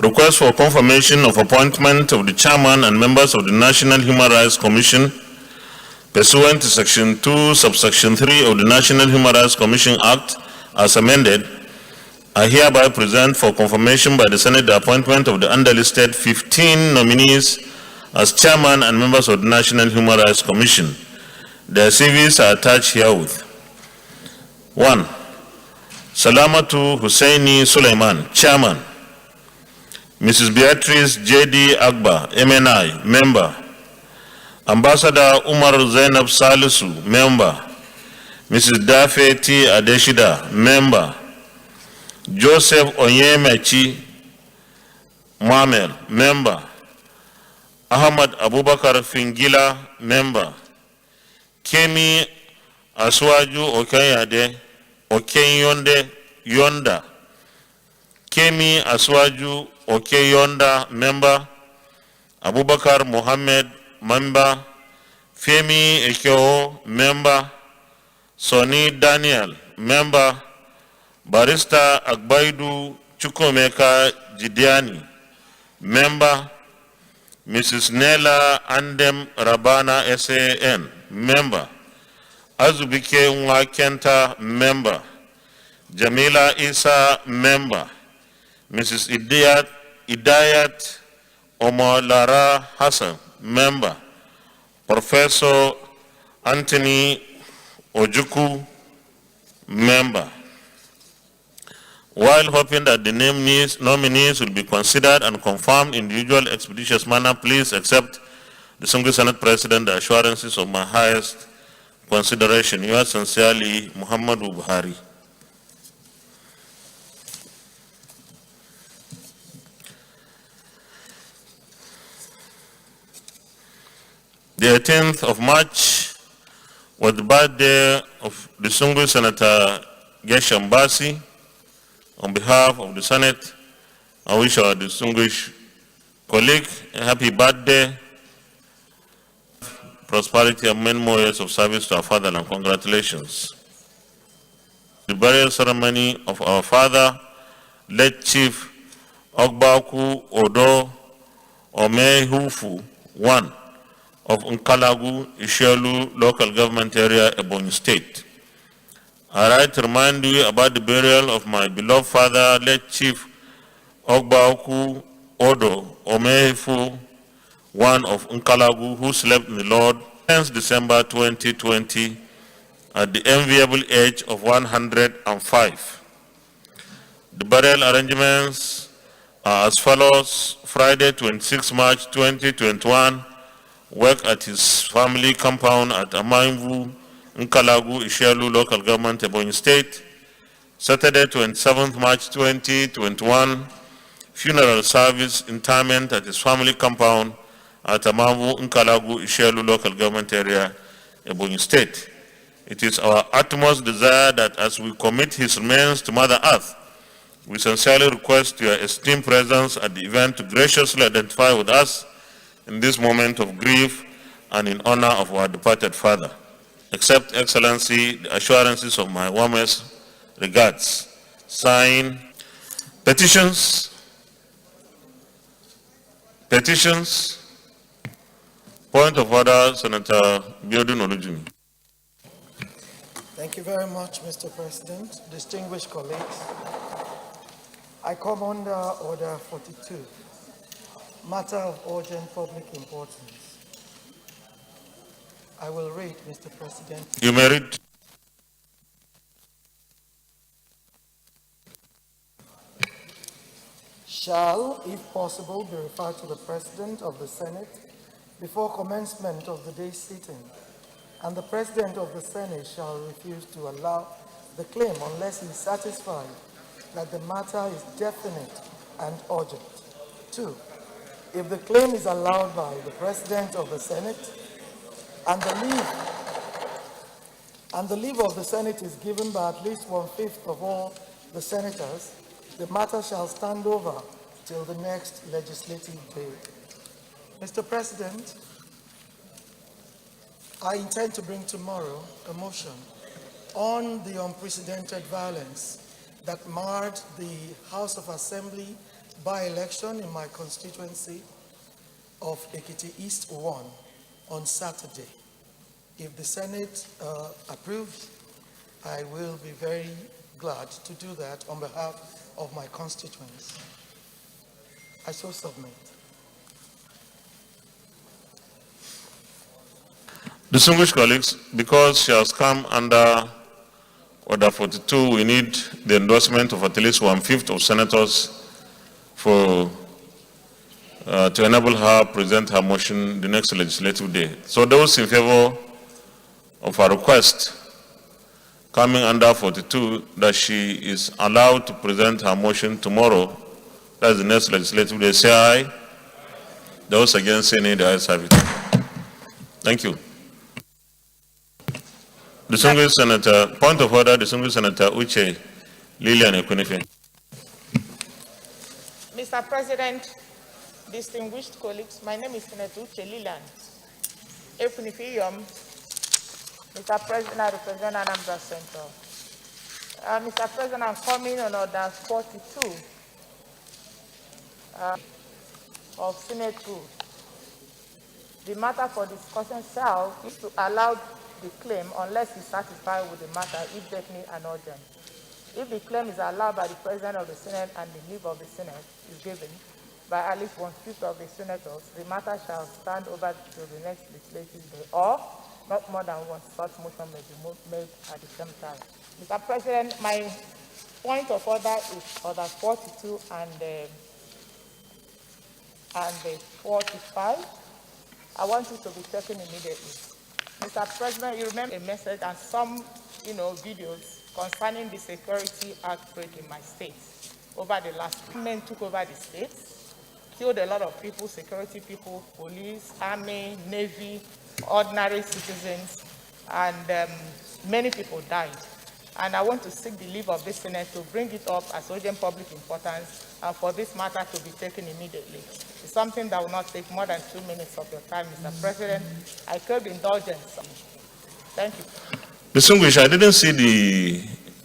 Request for confirmation of appointment of the chairman and members of the National Human Rights Commission pursuant to Section 2, Subsection 3 of the National Human Rights Commission Act as amended. I hereby present for confirmation by the Senate the appointment of the underlisted 15 nominees as chairman and members of the National Human Rights Commission. Their CVs are attached herewith. 1. Salamatu Hussaini Suleiman, chairman. Mrs. Beatrice J.D. Agba, MNI, member. Ambassador Umar Zainab Salisu, member. Mrs. Dafe T. Adeshida, member. Joseph Onyemechi Muamel, member. Ahmad Abubakar Fingila, member. Kemi Aswaju Okeyade, Okeyonde Yonda. Kemi Aswaju Okeyonda, member. Abubakar Mohammed, member. Femi Ekeo, member. Sonny Daniel, member. Barrister Agbaidu Chukwemeka Jidiani, member. Mrs. Nella Andem Rabana SAN, member. Azubike Nwakenta, member. Jamila Isa, member. Mrs. Idayat Omolara Hassan, member. Professor Anthony Ojuku, member. While hoping that the nominees will be considered and confirmed in the usual expeditious manner, please accept the Single Senate President the assurances of my highest consideration. Yours sincerely, Muhammadu Buhari. The 18th of March was the birthday of the Single Senator Geshem Basi. On behalf of the Senate, I wish our distinguished colleague a happy birthday, prosperity, and many more years of service to our fatherland. Congratulations. The burial ceremony of our father, late Chief Ogbaku Odo Omehufu I of Nkalagu, Ishelu Local Government Area, Ebonyi State. I write to remind you about the burial of my beloved father, late Chief Ogbaku Odo Omehifu, one of Nkalagu, who slept in the Lord since December 2020 at the enviable age of 105. The burial arrangements are as follows. Friday, 26 March 2021, work at his family compound at Amaimvu, Nkalagu, Ishelu Local Government, Ebonyi State. Saturday, 27th March 2021, funeral service, interment at his family compound at Amavu, Nkalagu, Ishelu Local Government Area, Ebonyi State. It is our utmost desire that as we commit his remains to Mother Earth, we sincerely request your esteemed presence at the event to graciously identify with us in this moment of grief and in honor of our departed father. Accept, Excellency, the assurances of my warmest regards. Sign. Petitions. Petitions. Point of order, Senator Biodun Olujimi. Thank you very much, Mr. President. Distinguished colleagues, I come under Order 42, matter of urgent public importance. I will read, Mr. President. You may read. Shall, if possible, be referred to the President of the Senate before commencement of the day's sitting, and the President of the Senate shall refuse to allow the claim unless he is satisfied that the matter is definite and urgent. 2. If the claim is allowed by the President of the Senate, and the leave of the Senate is given by at least 1/5 of all the senators, the matter shall stand over till the next legislative day. Mr. President, I intend to bring tomorrow a motion on the unprecedented violence that marred the House of Assembly by-election in my constituency of Ekiti East 1 on Saturday. If the Senate approves, I will be very glad to do that on behalf of my constituents. I so submit. Distinguished colleagues, because she has come under Order 42, we need the endorsement of at least 1/5 of senators to enable her present her motion the next legislative day. So those in favor of her request coming under 42 that she is allowed to present her motion tomorrow, that's the next legislative day, say aye. Those against, say nay. The ayes have it. Thank you. Distinguished Senator, point of order, Distinguished Senator Uche Lilian Ekunife. Mr. President, distinguished colleagues, my name is Senator Uche Lilian Ekunife. Mr. President, I represent Anambra Central. Mr. President, I'm coming on Order 42 of Senate Rule. The matter for discussion shall is to allow the claim unless he's satisfied with the matter, if definite and urgent. If the claim is allowed by the President of the Senate and the leave of the Senate is given by at least 1/5 of the senators, the matter shall stand over to the next legislative day, or not more than one such motion may be made at the same time. Mr. President, my point of order is Order 42 and 45. I want it to be taken immediately. Mr. President, you remember a message and some, videos concerning the security outbreak in my state. Over the last men took over the state, killed a lot of people, security people, police, army, navy, ordinary citizens, and many people died. And I want to seek the leave of the Senate to bring it up as urgent public importance and for this matter to be taken immediately. It's something that will not take more than 2 minutes of your time, Mr. President. I crave indulgence. Thank you. Distinguished, I didn't see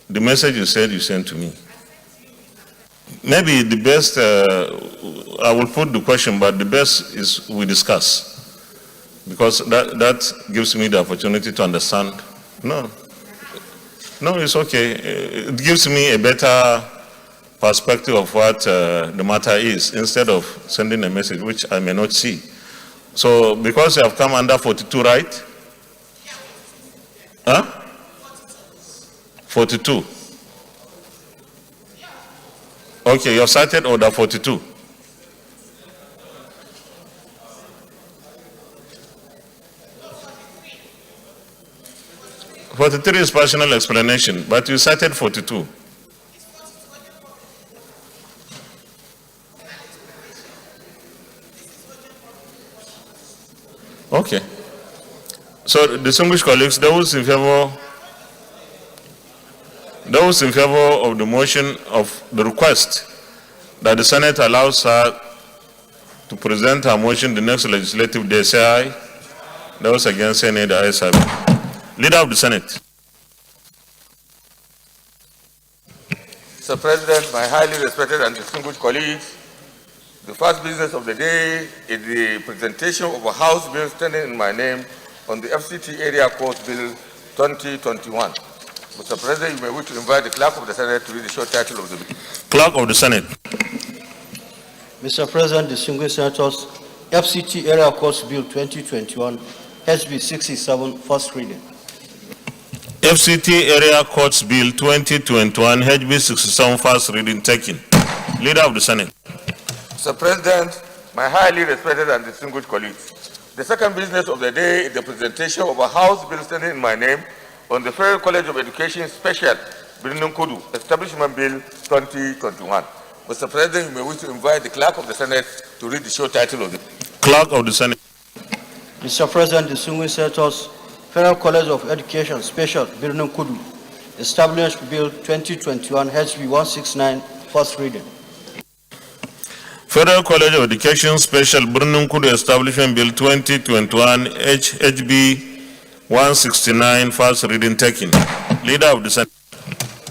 the message you said you sent to me. Maybe the best, I will put the question, but the best is we discuss. Because that gives me the opportunity to understand. No, it's okay. It gives me a better perspective of what the matter is, instead of sending a message which I may not see. So, because you have come under 42, right? Huh? 42. Okay, you have cited Order 42. (43) is personal explanation, but you cited 42. Okay. So, distinguished colleagues, those in favor of the motion of the request that the Senate allows her to present her motion the next legislative day, say aye. Those against, say nay. The ayes have it. Leader of the Senate. Mr. President, my highly respected and distinguished colleagues, the first business of the day is the presentation of a House bill standing in my name on the FCT Area Codes Bill 2021. Mr. President, you may wish to invite the Clerk of the Senate to read the short title of the bill. Clerk of the Senate. Mr. President, distinguished senators, FCT Area Codes Bill 2021, HB 67, first reading. FCT Area Courts Bill 2021, HB 67, first reading taken. Leader of the Senate. Mr. President, my highly respected and distinguished colleagues, the second business of the day is the presentation of a House bill standing in my name on the Federal College of Education Special Birnin-Kudu Establishment Bill 2021. Mr. President, you may wish to invite the Clerk of the Senate to read the short title of the bill. Clerk of the Senate. Mr. President, distinguished senators, Federal College of Education Special Birnin-Kudu Establishment Bill 2021, HB 169, first reading. Federal College of Education Special Birnin-Kudu Establishment Bill 2021, HB 169, first reading taken. Leader of the Senate.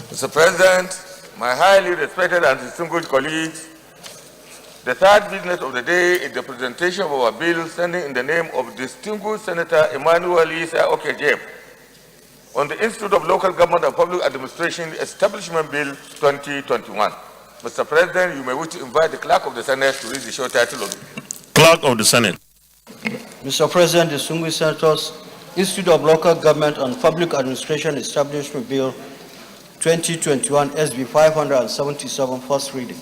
Mr. President, my highly respected and distinguished colleagues, The third business of the day is the presentation of our bill standing in the name of distinguished Senator Emmanuel Isa Okejeb on the Institute of Local Government and Public Administration Establishment Bill 2021. Mr. President, you may wish to invite the Clerk of the Senate to read the short title of the bill. Clerk of the Senate. Mr. President, distinguished senators, Institute of Local Government and Public Administration Establishment Bill 2021 SB 577, first reading.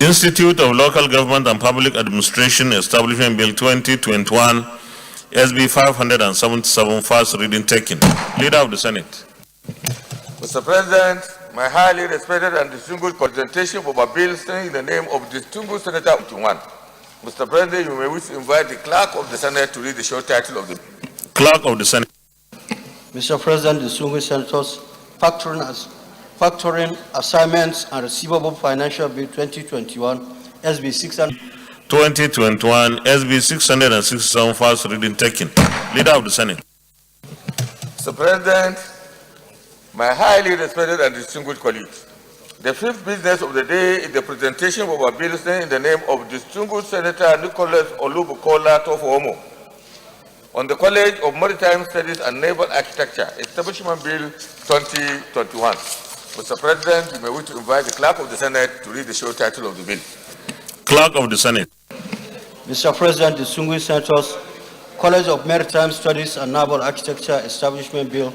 Institute of Local Government and Public Administration Establishment Bill 2021 SB 577, first reading taken. Leader of the Senate. Mr. President, my highly respected and distinguished presentation of a bill standing in the name of distinguished Senator 21. Mr. President, you may wish to invite the Clerk of the Senate to read the short title of the bill. Clerk of the Senate. Mr. President, distinguished senators, factoring assignments and receivable financial bill 2021 SB 600. 2021 SB 667, first reading taken. Leader of the Senate. Mr. President, my highly respected and distinguished colleagues, the fifth business of the day is the presentation of our bill standing in the name of distinguished Senator Nicholas Olubukola Tofomo on the College of Maritime Studies and Naval Architecture Establishment Bill 2021. Mr. President, you may wish to invite the Clerk of the Senate to read the short title of the bill. Clerk of the Senate. Mr. President, distinguished senators, College of Maritime Studies and Naval Architecture Establishment Bill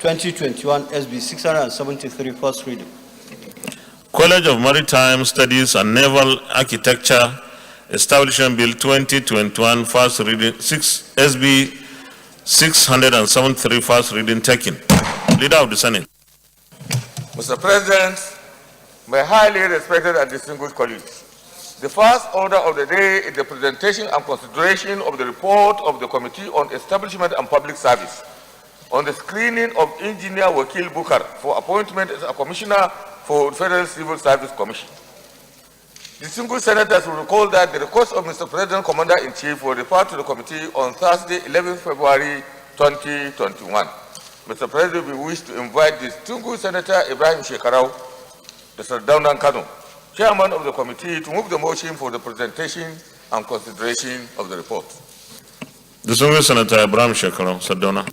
2021 SB 673, first reading. College of Maritime Studies and Naval Architecture Establishment Bill 2021, first reading, SB 673, first reading taken. Leader of the Senate. Mr. President, my highly respected and distinguished colleagues, the first order of the day is the presentation and consideration of the report of the Committee on Establishment and Public Service on the screening of Engineer Wakil Bukhar for appointment as a Commissioner for Federal Civil Service Commission. Distinguished senators will recall that the request of Mr. President Commander-in-Chief was referred to the committee on Thursday, 11 February 2021. Mr. President, we wish to invite distinguished Senator Ibrahim Shekarau, the Sardaunan Kano, Chairman of the committee, to move the motion for the presentation and consideration of the report. Distinguished Senator Ibrahim Shekarau, Sardauna.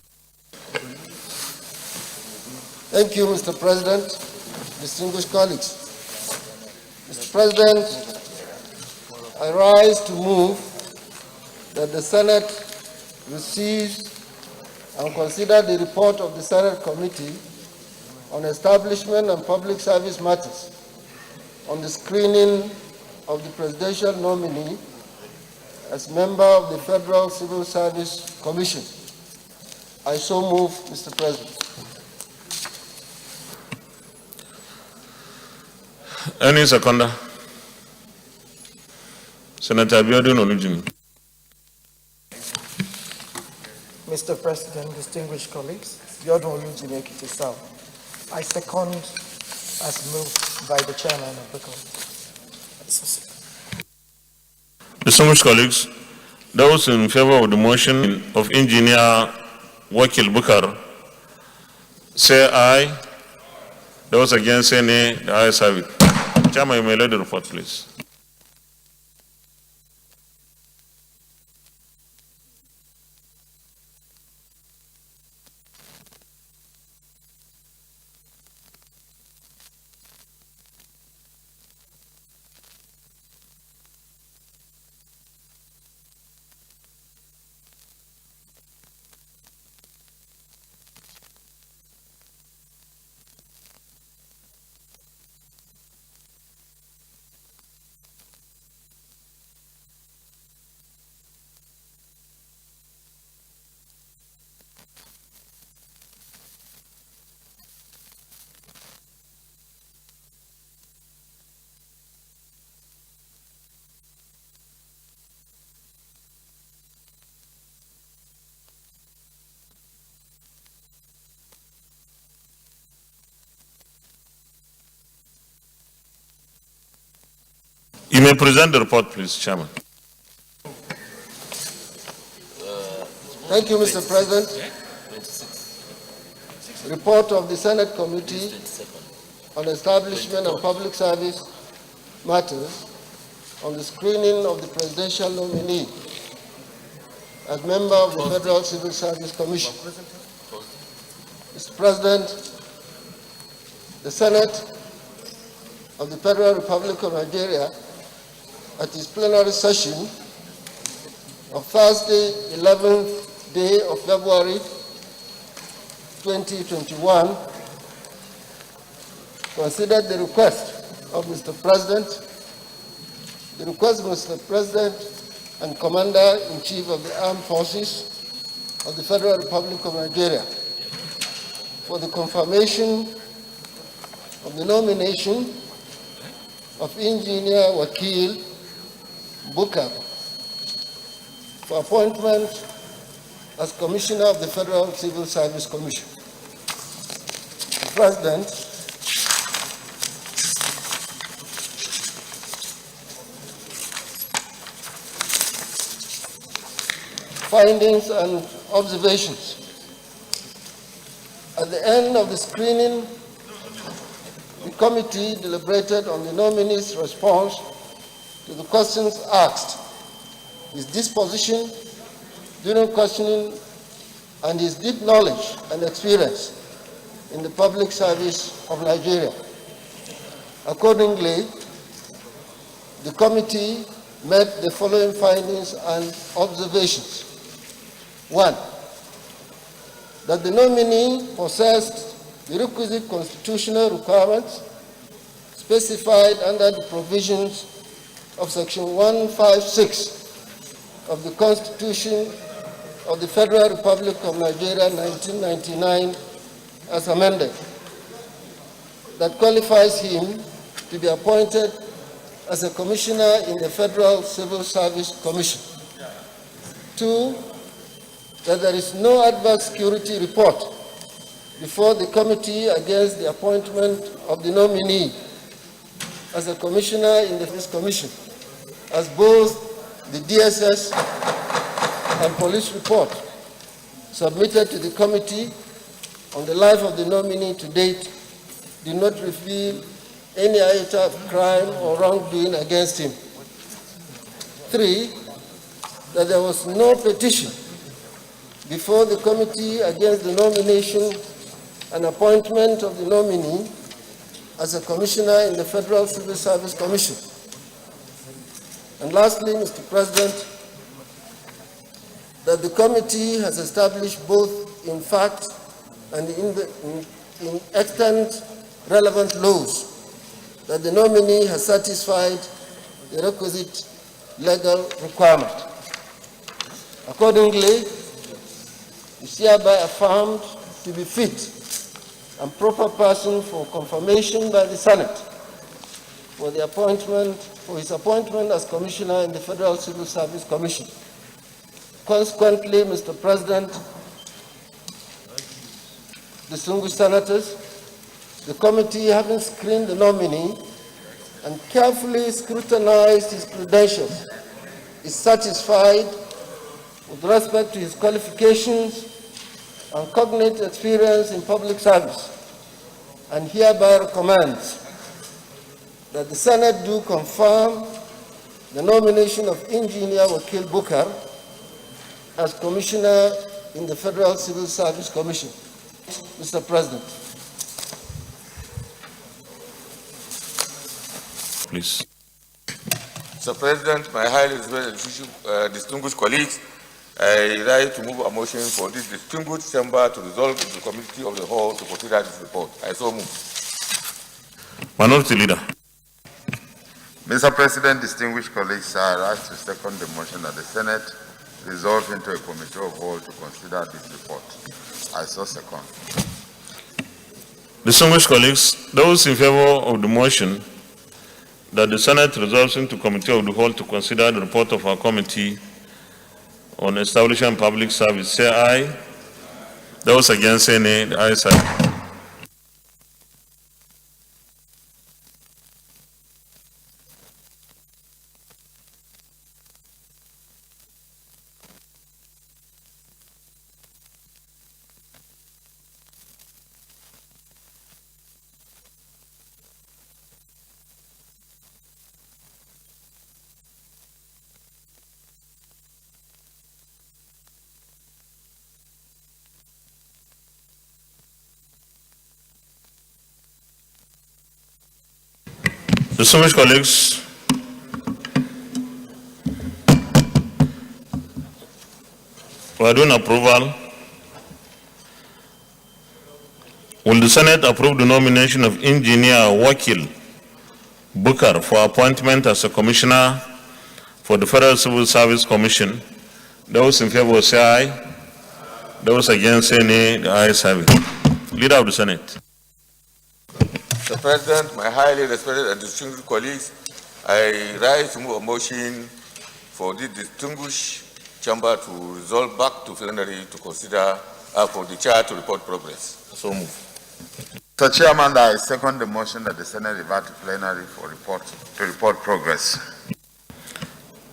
Thank you, Mr. President, distinguished colleagues. Mr. President, I rise to move that the Senate receives and consider the report of the Senate Committee on Establishment and Public Service Matters on the screening of the presidential nominee as member of the Federal Civil Service Commission. I so move, Mr. President. Any seconder? Senator Abiodun Olujimi. Mr. President, distinguished colleagues, Biodun Olujimi Ekiti South. I second as moved by the chairman of the committee. Distinguished colleagues, those in favor of the motion of Engineer Wakil Bukhar, say aye. Those against, say nay. The ayes have it. Chairman, you may lead the report, please. You may present the report, please, Chairman. Thank you, Mr. President. Report of the Senate Committee on Establishment and Public Service Matters on the screening of the presidential nominee as member of the Federal Civil Service Commission. Mr. President, the Senate of the Federal Republic of Nigeria, at its plenary session of Thursday, 11th day of February 2021, considered the request of Mr. President, Mr. President and Commander-in-Chief of the Armed Forces of the Federal Republic of Nigeria for the confirmation of the nomination of Engineer Wakil Bukar for appointment as Commissioner of the Federal Civil Service Commission. Mr. President, findings and observations. At the end of the screening, the committee deliberated on the nominee's response to the questions asked, his disposition during questioning, and his deep knowledge and experience in the public service of Nigeria. Accordingly, the committee made the following findings and observations. 1, that the nominee possessed the requisite constitutional requirements specified under the provisions of Section 156 of the Constitution of the Federal Republic of Nigeria, 1999, as amended, that qualifies him to be appointed as a commissioner in the Federal Civil Service Commission. 2, that there is no adverse security report before the committee against the appointment of the nominee as a commissioner in this commission, as both the DSS and police report submitted to the committee on the life of the nominee to date did not reveal any iota of crime or wrongdoing against him. 3, that there was no petition before the committee against the nomination and appointment of the nominee as a commissioner in the Federal Civil Service Commission. And lastly, Mr. President, that the committee has established both in fact and in extant relevant laws that the nominee has satisfied the requisite legal requirement. Accordingly, is hereby affirmed to be fit and proper person for confirmation by the Senate for his appointment as Commissioner in the Federal Civil Service Commission. Consequently, Mr. President, distinguished senators, the committee, having screened the nominee and carefully scrutinized his credentials, is satisfied with respect to his qualifications and cognate experience in public service, and hereby recommends that the Senate do confirm the nomination of Engineer Wakil Bukar as Commissioner in the Federal Civil Service Commission. Mr. President. Please. Mr. President, my highly distinguished colleagues, I rise to move a motion for this distinguished chamber to resolve the committee of the whole to consider this report. I so move. Minority Leader. Mr. President, distinguished colleagues, I rise to second the motion that the Senate resolve into a committee of whole to consider this report. I so second. Distinguished colleagues, those in favor of the motion that the Senate resolves into committee of the whole to consider the report of our committee on establishing public service, say aye. Those against, say nay. The ayes have it. Distinguished colleagues, we are doing approval. Will the Senate approve the nomination of Engineer Wakil Bukar for appointment as a commissioner for the Federal Civil Service Commission? Those in favor say aye. Those against say nay. The ayes have it. Leader of the Senate. Mr. President, my highly respected and distinguished colleagues, I rise to move a motion for this distinguished chamber to resolve back to plenary to consider for the chair to report progress. So move. Mr. Chairman, I second the motion that the Senate revert to plenary for report progress.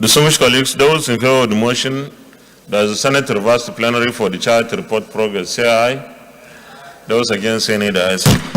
Distinguished colleagues, those in favor of the motion that the Senate reverts to plenary for the chair to report progress, say aye. Those against say nay. The ayes have it.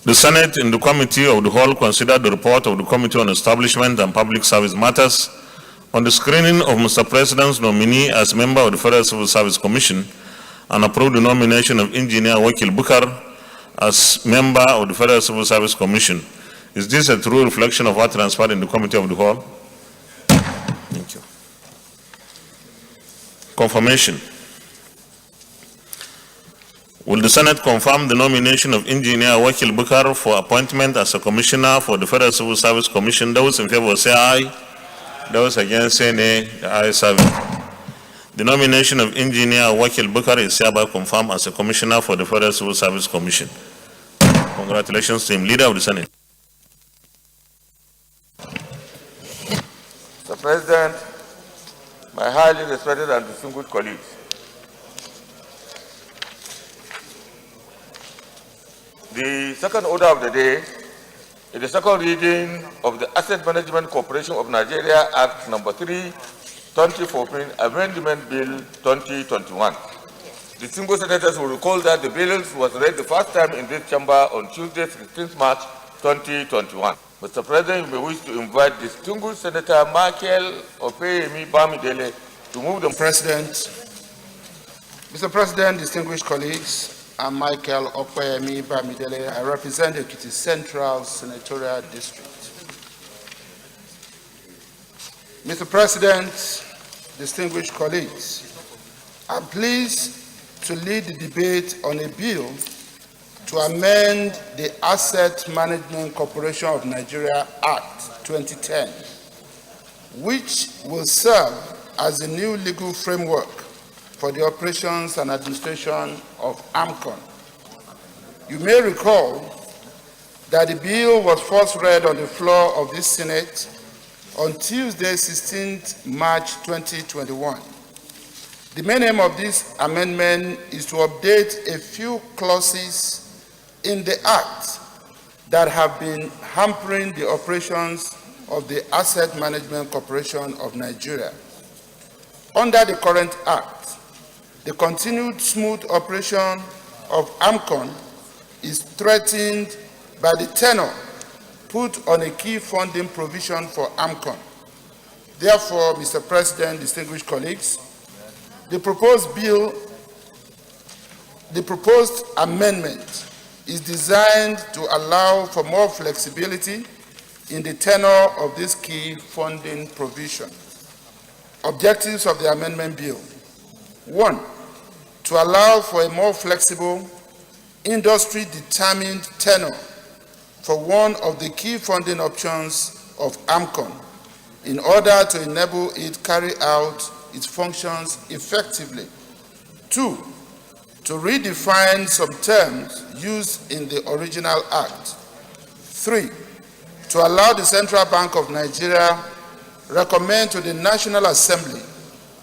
The Senate, in the Committee of the Whole, considered the report of the Committee on Establishment and Public Service Matters on the screening of Mr. President's nominee as member of the Federal Civil Service Commission and approved the nomination of Engineer Wakil Bukar as member of the Federal Civil Service Commission. Is this a true reflection of what transpired in the Committee of the Whole? Thank you. Confirmation. Will the Senate confirm the nomination of Engineer Wakil Bukar for appointment as a commissioner for the Federal Civil Service Commission? Those in favor say aye. Those against say nay. The ayes have it. The nomination of Engineer Wakil Bukar is hereby confirmed as a commissioner for the Federal Civil Service Commission. Congratulations to him. Leader of the Senate. Mr. President, my highly respected and distinguished colleagues, the second order of the day is the second reading of the Asset Management Corporation of Nigeria Act No. 3, 2014, Amendment Bill 2021. Distinguished senators will recall that the bill was read the first time in this chamber on Tuesday, 16 March 2021. Mr. President, you may wish to invite distinguished Senator Michael Opeyemi Bamidele to move the Mr. President, distinguished colleagues, I'm Michael Opeyemi Bamidele. I represent the Ekiti Central Senatorial District. Mr. President, distinguished colleagues, I'm pleased to lead the debate on a bill to amend the Asset Management Corporation of Nigeria Act 2010, which will serve as the new legal framework for the operations and administration of AMCON. You may recall that the bill was first read on the floor of this Senate on Tuesday, 16th March 2021. The main aim of this amendment is to update a few clauses in the Act that have been hampering the operations of the Asset Management Corporation of Nigeria. Under the current Act, the continued smooth operation of AMCON is threatened by the tenor put on a key funding provision for AMCON. Therefore, Mr. President, distinguished colleagues, the proposed amendment is designed to allow for more flexibility in the tenor of this key funding provision. Objectives of the amendment bill. 1, to allow for a more flexible, industry-determined tenor for one of the key funding options of AMCON in order to enable it carry out its functions effectively. 2, to redefine some terms used in the original Act. 3, to allow the Central Bank of Nigeria recommend to the National Assembly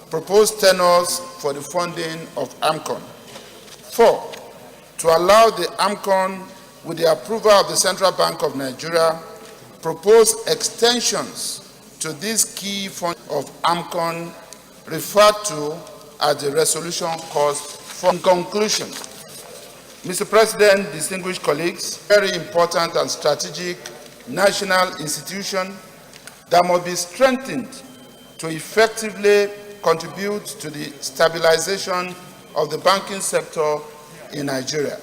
proposed tenors for the funding of AMCON. 4, to allow the AMCON with the approval of the Central Bank of Nigeria, propose extensions to this key fund of AMCON referred to as the resolution cost. In conclusion, Mr. President, distinguished colleagues, very important and strategic national institution that must be strengthened to effectively contribute to the stabilization of the banking sector in Nigeria.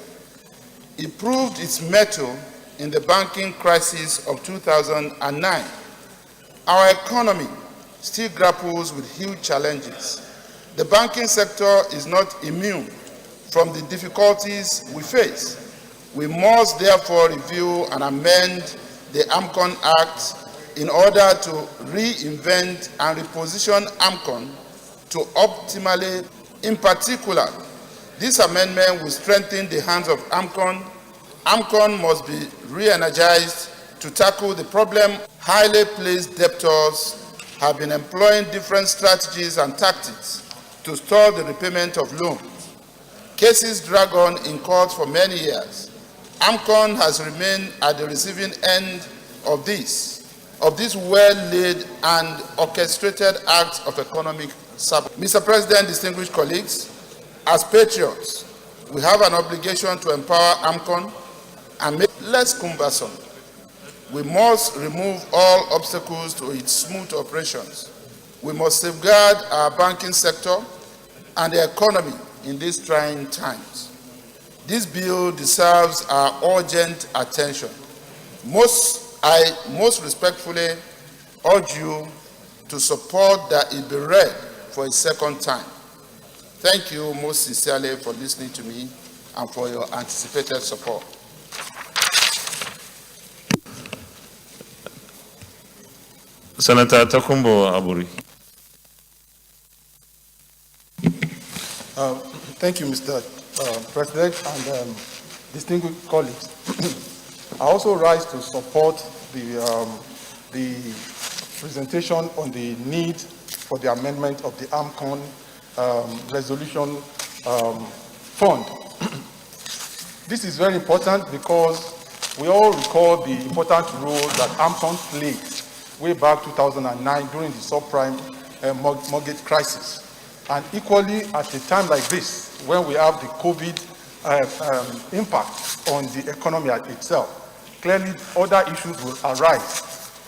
It proved its mettle in the banking crisis of 2009. Our economy still grapples with huge challenges. The banking sector is not immune from the difficulties we face. We must therefore review and amend the AMCON Act in order to reinvent and reposition AMCON to optimally. In particular, this amendment will strengthen the hands of AMCON. AMCON must be re-energized to tackle the problem. Highly placed debtors have been employing different strategies and tactics to stall the repayment of loans. Cases drag on in court for many years. AMCON has remained at the receiving end of this well-laid and orchestrated act of economic sabotage. Mr. President, distinguished colleagues, as patriots, we have an obligation to empower AMCON and make it less cumbersome. We must remove all obstacles to its smooth operations. We must safeguard our banking sector and the economy in these trying times. This bill deserves our urgent attention. I most respectfully urge you to support that it be read for a second time. Thank you most sincerely for listening to me and for your anticipated support. Senator Takumbo Aburi. Thank you, Mr. President and distinguished colleagues. I also rise to support the presentation on the need for the amendment of the AMCON resolution fund. This is very important because we all recall the important role that AMCON played way back 2009 during the subprime mortgage crisis. And equally at a time like this, when we have the COVID impact on the economy itself, clearly other issues will arise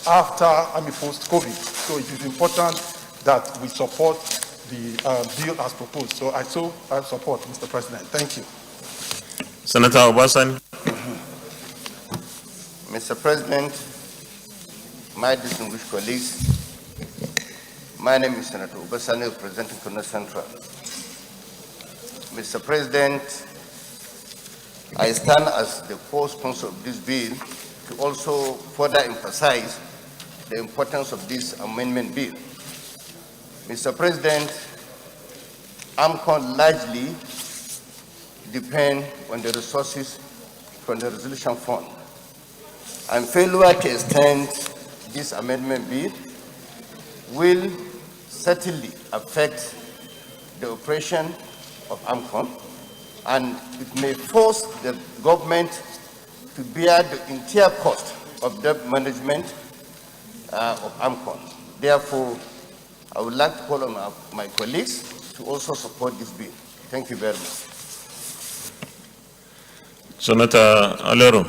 after, post-COVID. So it is important that we support the bill as proposed. So I support, Mr. President. Thank you. Senator Obasan. Mr. President, my distinguished colleagues, my name is Senator Obasan, representing Kano Central. Mr. President, I stand as the co-sponsor of this bill to also further emphasize the importance of this amendment bill. Mr. President, AMCON largely depend on the resources from the resolution fund, and failure to extend this amendment bill will certainly affect the operation of AMCON, and it may force the government to bear the entire cost of debt management of AMCON. Therefore, I would like to call on my colleagues to also support this bill. Thank you very much. Senator Alero.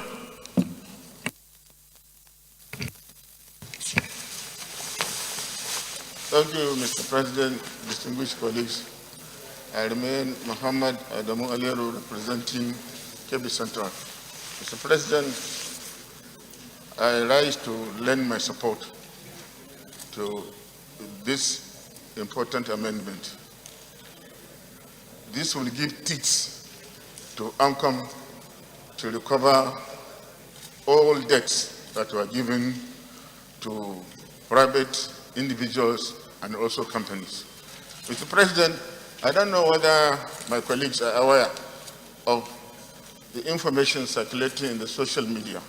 Thank you, Mr. President, distinguished colleagues. I remain Muhammad Adamu Alero, representing Kebbi Central. Mr. President, I rise to lend my support to this important amendment. This will give teeth to AMCON to recover all debts that were given to private individuals and also companies. Mr. President, I don't know whether my colleagues are aware of the information circulating in the social media.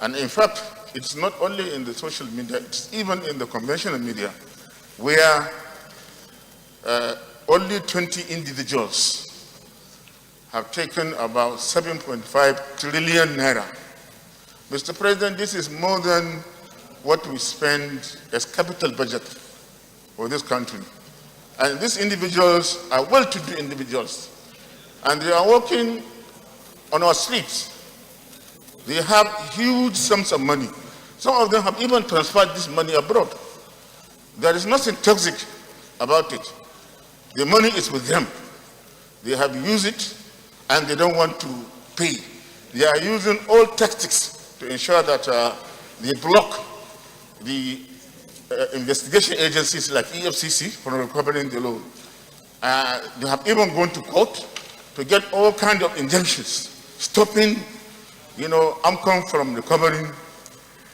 And in fact, it's not only in the social media, it's even in the conventional media, where only 20 individuals have taken about 7.5 trillion naira. Mr. President, this is more than what we spend as capital budget for this country. And these individuals are well-to-do individuals, and they are working on our streets. They have huge sums of money. Some of them have even transferred this money abroad. There is nothing toxic about it. The money is with them. They have used it, and they don't want to pay. They are using all tactics to ensure that they block the investigation agencies like EFCC from recovering the loan. They have even gone to court to get all kinds of injunctions, stopping, AMCON from recovering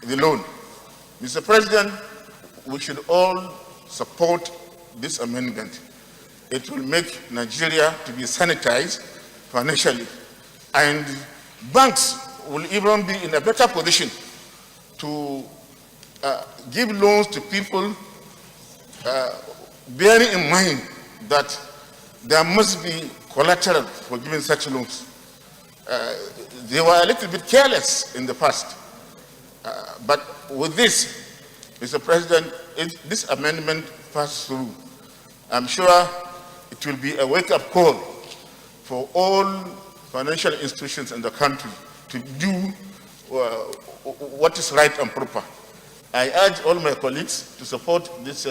the loan. Mr. President, we should all support this amendment. It will make Nigeria to be sanitized financially, and banks will even be in a better position to give loans to people, bearing in mind that there must be collateral for giving such loans. They were a little bit careless in the past, but with this, Mr. President, if this amendment passes through, I'm sure it will be a wake-up call for all financial institutions in the country to do what is right and proper. I urge all my colleagues to support this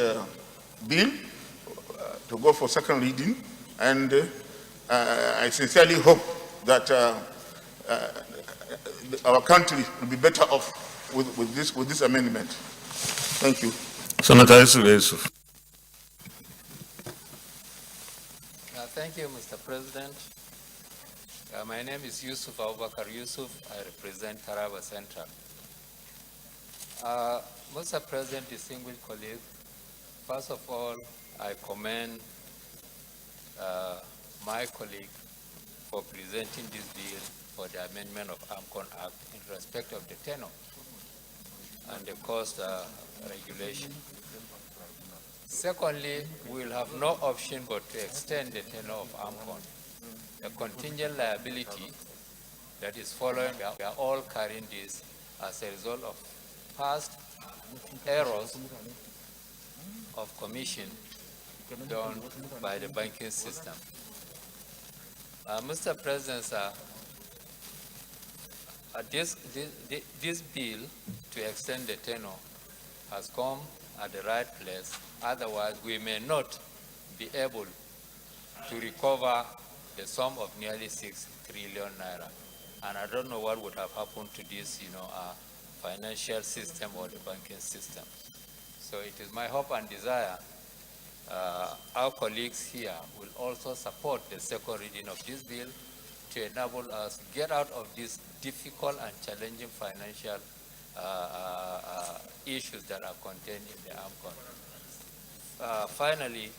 bill, to go for second reading, and I sincerely hope that our country will be better off with this amendment. Thank you. Senator Yusuf. Thank you, Mr. President. My name is Yusuf Abubakar Yusuf. I represent Taraba Central. Mr. President, distinguished colleagues, first of all, I commend my colleague for presenting this bill for the amendment of AMCON Act in respect of the tenor and the cost regulation. Secondly, we will have no option but to extend the tenor of AMCON. The contingent liability that is following, we are all carrying this as a result of past errors of commission done by the banking system. Mr. President, sir, this bill to extend the tenor has come at the right place. Otherwise, we may not be able to recover the sum of nearly 6 trillion naira. And I don't know what would have happened to this, financial system or the banking system. So it is my hope and desire our colleagues here will also support the second reading of this bill to enable us to get out of these difficult and challenging financial issues that are contained in the AMCON. Finally,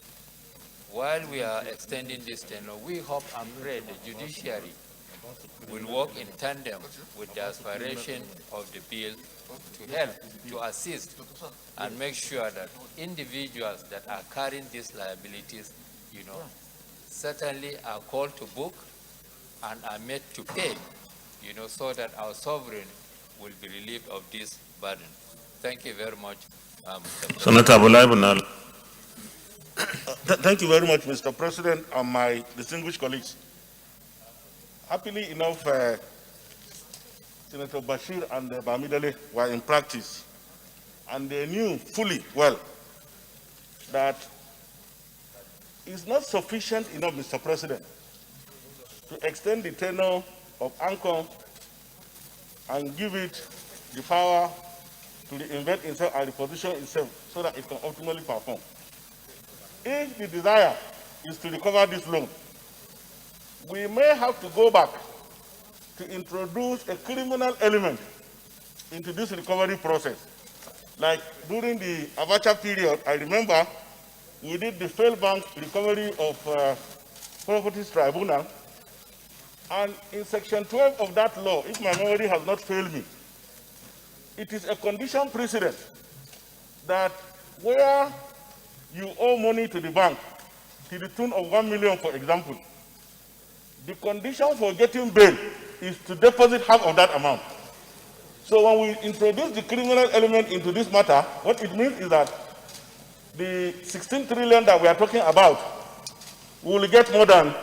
while we are extending this tenure, we hope and pray the judiciary will work in tandem with the aspiration of the bill to help, to assist, and make sure that individuals that are carrying these liabilities, certainly are called to book and are made to pay, so that our sovereign will be relieved of this burden. Thank you very much. Senator Abulai. Thank you very much, Mr. President, and my distinguished colleagues. Happily enough, Senator Bashir and Bamidele were in practice, and they knew fully well that it's not sufficient enough, Mr. President, to extend the tenure of AMCON and give it the power to reinvent itself and reposition itself so that it can ultimately perform. If the desire is to recover this loan, we may have to go back to introduce a criminal element into this recovery process. Like during the Abacha period, I remember we did the failed bank recovery of properties tribunal, and in section 12 of that law, if my memory has not failed me, it is a condition precedent that where you owe money to the bank to the tune of 1 million, for example, the condition for getting bail is to deposit half of that amount. So when we introduce the criminal element into this matter, what it means is that the 16 trillion that we are talking about will get more than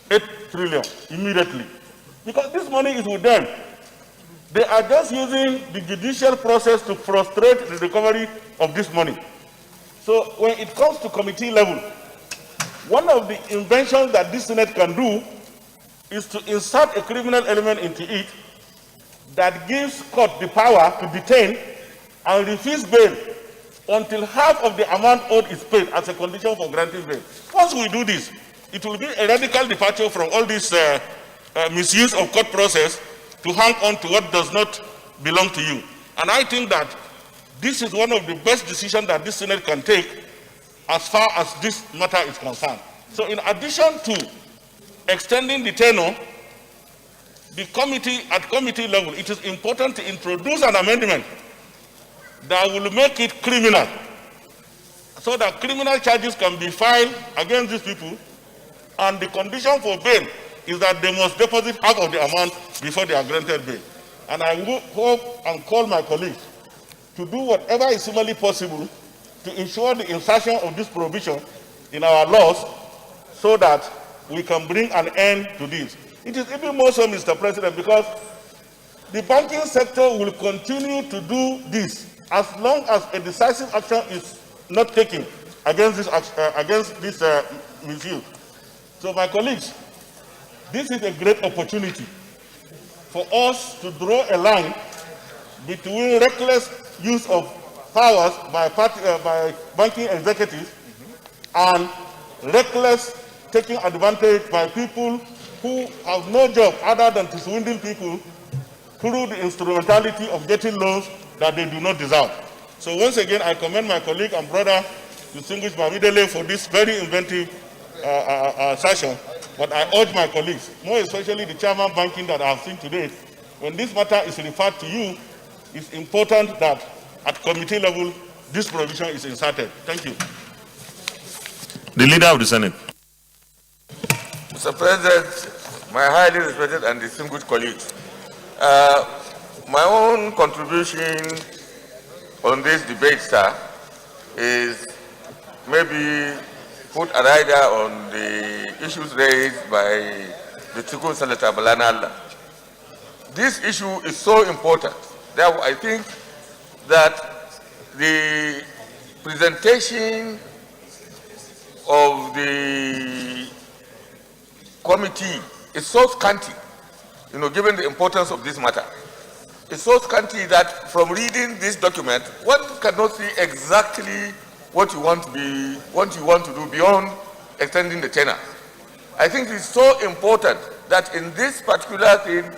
8 trillion immediately. Because this money is with them. They are just using the judicial process to frustrate the recovery of this money. So when it comes to committee level, one of the inventions that this Senate can do is to insert a criminal element into it that gives court the power to detain and refuse bail until half of the amount owed is paid as a condition for granting bail. Once we do this, it will be a radical departure from all this misuse of court process to hang on to what does not belong to you. And I think that this is one of the best decisions that this Senate can take as far as this matter is concerned. So in addition to extending the tenure, the committee, at committee level, it is important to introduce an amendment that will make it criminal, so that criminal charges can be filed against these people, and the condition for bail is that they must deposit half of the amount before they are granted bail. And I hope and call my colleagues to do whatever is humanly possible to ensure the insertion of this provision in our laws so that we can bring an end to this. It is even more so, Mr. President, because the banking sector will continue to do this as long as a decisive action is not taken against this misuse. So, my colleagues, this is a great opportunity for us to draw a line between reckless use of powers by banking executives and reckless taking advantage by people who have no job other than to swindle people through the instrumentality of getting loans that they do not deserve. So once again, I commend my colleague and brother, distinguished Bamidele, for this very inventive session. But I urge my colleagues, more especially the chairman banking that I have seen today, when this matter is referred to you, it's important that at committee level, this provision is inserted. Thank you. The Leader of the Senate. Mr. President, my highly respected and distinguished colleagues, my own contribution on this debate, sir, is maybe put a rider on the issues raised by the Chiku Senator Balanala. This issue is so important. Therefore, I think that the presentation of the committee is so scanty, given the importance of this matter. It's so scanty that from reading this document, one cannot see exactly what you want to do beyond extending the tenure. I think it's so important that in this particular thing,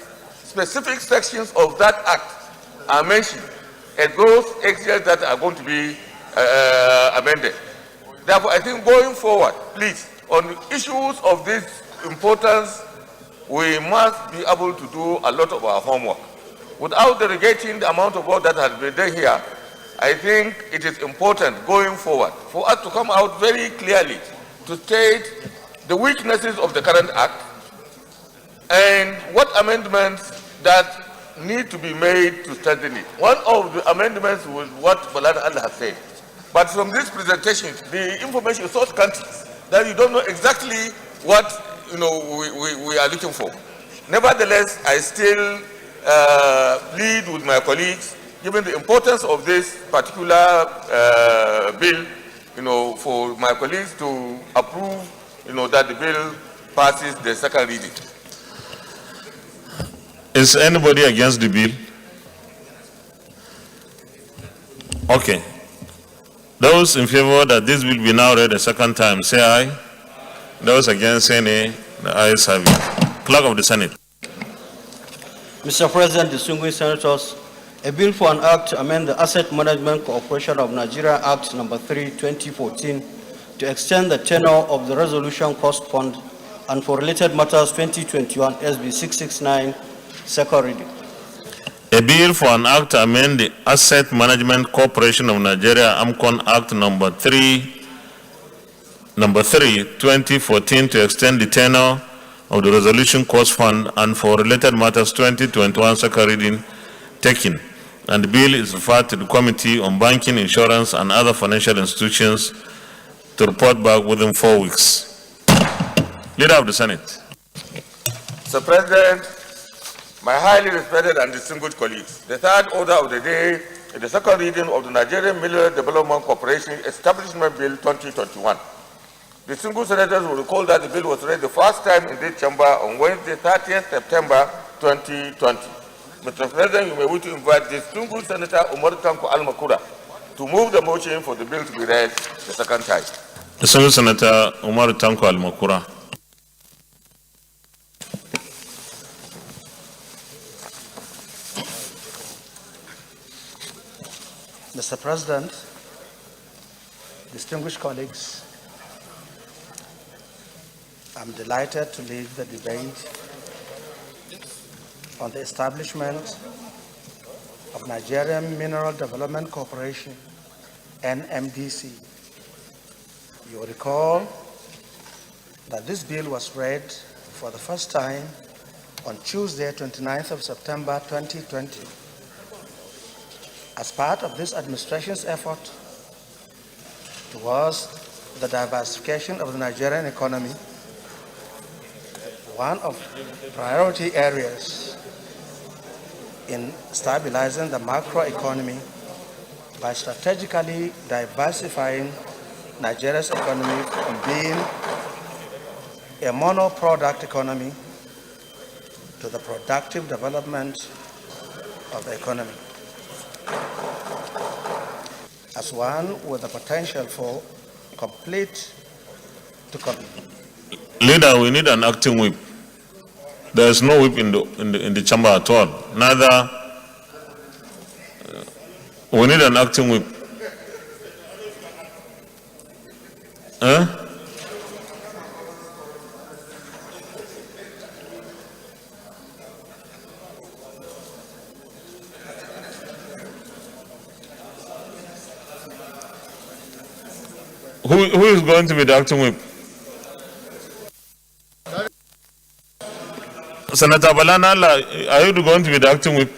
specific sections of that act are mentioned as those areas that are going to be amended. Therefore, I think going forward, please, on issues of this importance, we must be able to do a lot of our homework. Without derogating the amount of work that has been done here, I think it is important going forward for us to come out very clearly to state the weaknesses of the current act and what amendments that need to be made to strengthen it. One of the amendments was what Balad Allah has said. But from this presentation, the information is so scanty that you don't know exactly what we are looking for. Nevertheless, I still plead with my colleagues, given the importance of this particular bill, for my colleagues to approve, that the bill passes the second reading. Is anybody against the bill? Okay. Those in favor that this will be now read a second time, say aye. Those against, say nay. The ayes have it. Clerk of the Senate. Mr. President, distinguished senators, a bill for an act to amend the Asset Management Corporation of Nigeria Act No. 3, 2014 to extend the tenure of the Resolution Cost Fund and for related matters 2021 SB 669, second reading. A bill for an act to amend the Asset Management Corporation of Nigeria AMCON Act No. 3, 2014 to extend the tenure of the Resolution Cost Fund and for related matters 2021 second reading taken, and the bill is referred to the Committee on Banking, Insurance and Other Financial Institutions to report back within 4 weeks. Leader of the Senate. Mr. President, my highly respected and distinguished colleagues, the third order of the day is the second reading of the Nigerian Mineral Development Corporation Establishment Bill 2021. Distinguished senators will recall that the bill was read the first time in this chamber on Wednesday, 30th September 2020. Mr. President, you may wish to invite distinguished Senator Umar Tanko Al-Makura to move the motion for the bill to be read the second time. Distinguished Senator Umar Tanko Al-Makura. Mr. President, distinguished colleagues, I'm delighted to lead the debate on the establishment of Nigerian Mineral Development Corporation, NMDC. You will recall that this bill was read for the first time on Tuesday, 29th of September 2020. As part of this administration's effort towards the diversification of the Nigerian economy, one of the priority areas in stabilizing the macroeconomy by strategically diversifying Nigeria's economy from being a mono-product economy to the productive development of the economy. As one with the potential for Leader, we need an acting whip. There is no whip in the chamber at all. Neither. We need an acting whip. Huh? Who is going to be the acting whip? Senator Balanala, are you going to be the acting whip?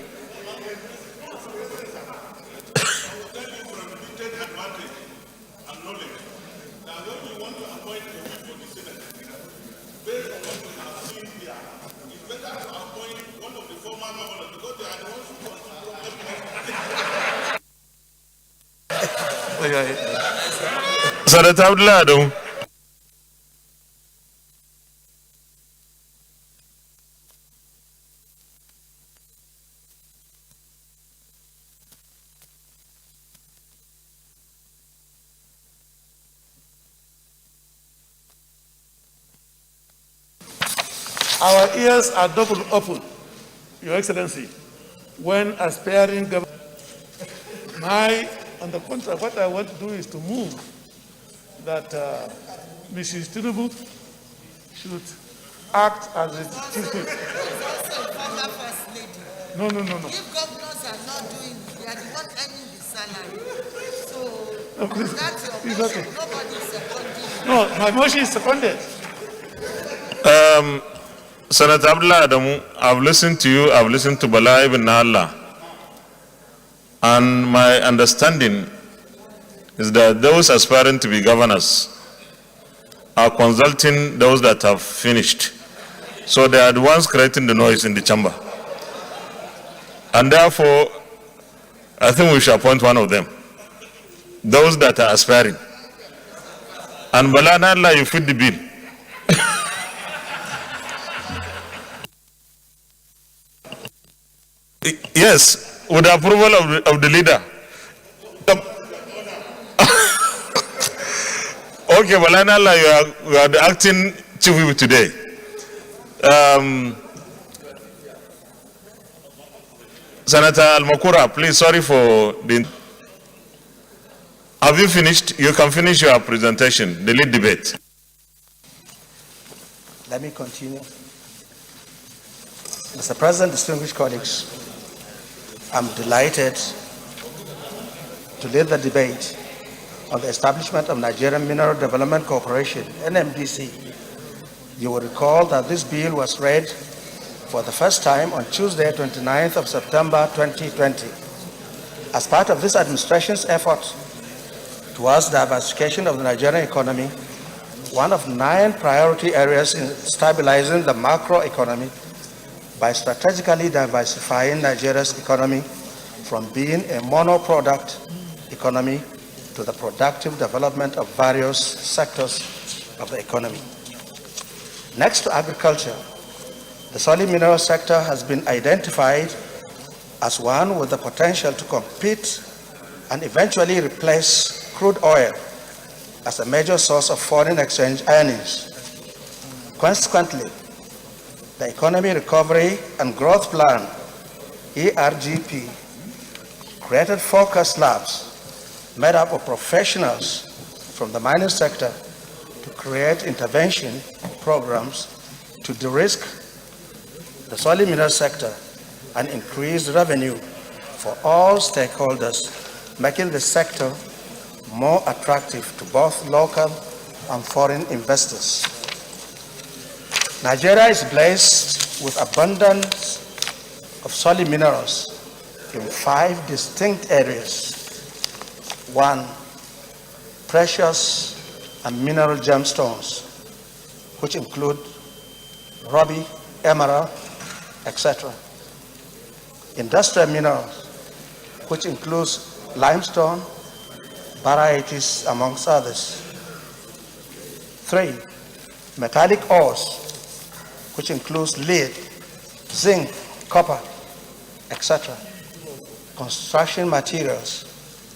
Senator Abdullah. Our ears are double open, Your Excellency, when aspiring government. On the contrary, what I want to do is to move that Mrs. Tinubu should act as a chief whip. No. If governors are not doing, they are the one earning the salary. So that's your motion. Okay. Nobody is seconding. No, my motion is seconded. Senator Abdullah Adamu, I've listened to you, I've listened to Bala ibn Allah, and my understanding is that those aspiring to be governors are consulting those that have finished. So they are the ones creating the noise in the chamber. And therefore, I think we should appoint one of them. Those that are aspiring. And Bala ibn Allah, you fit the bill. Yes, with the approval of the leader. Okay, Balanala, you are the acting chief whip today. Senator Al-Makura, please, sorry for the... Have you finished? You can finish your presentation, the lead debate. Let me continue. Mr. President, distinguished colleagues, I'm delighted to lead the debate on the establishment of Nigerian Mineral Development Corporation, NMDC. You will recall that this bill was read for the first time on Tuesday, 29th of September 2020. As part of this administration's effort towards diversification of the Nigerian economy, one of 9 priority areas in stabilizing the macroeconomy by strategically diversifying Nigeria's economy from being a mono-product economy to the productive development of various sectors of the economy. Next to agriculture, the solid mineral sector has been identified as one with the potential to compete and eventually replace crude oil as a major source of foreign exchange earnings. Consequently, the Economy Recovery and Growth Plan, ERGP, created focus labs made up of professionals from the mining sector to create intervention programs to de-risk the solid mineral sector and increase revenue for all stakeholders, making the sector more attractive to both local and foreign investors. Nigeria is blessed with abundance of solid minerals in 5 distinct areas. 1, precious and mineral gemstones, which include ruby, emerald, etc. Industrial minerals, which includes limestone, varieties, amongst others. 3, metallic ores, which includes lead, zinc, copper, etc. Construction materials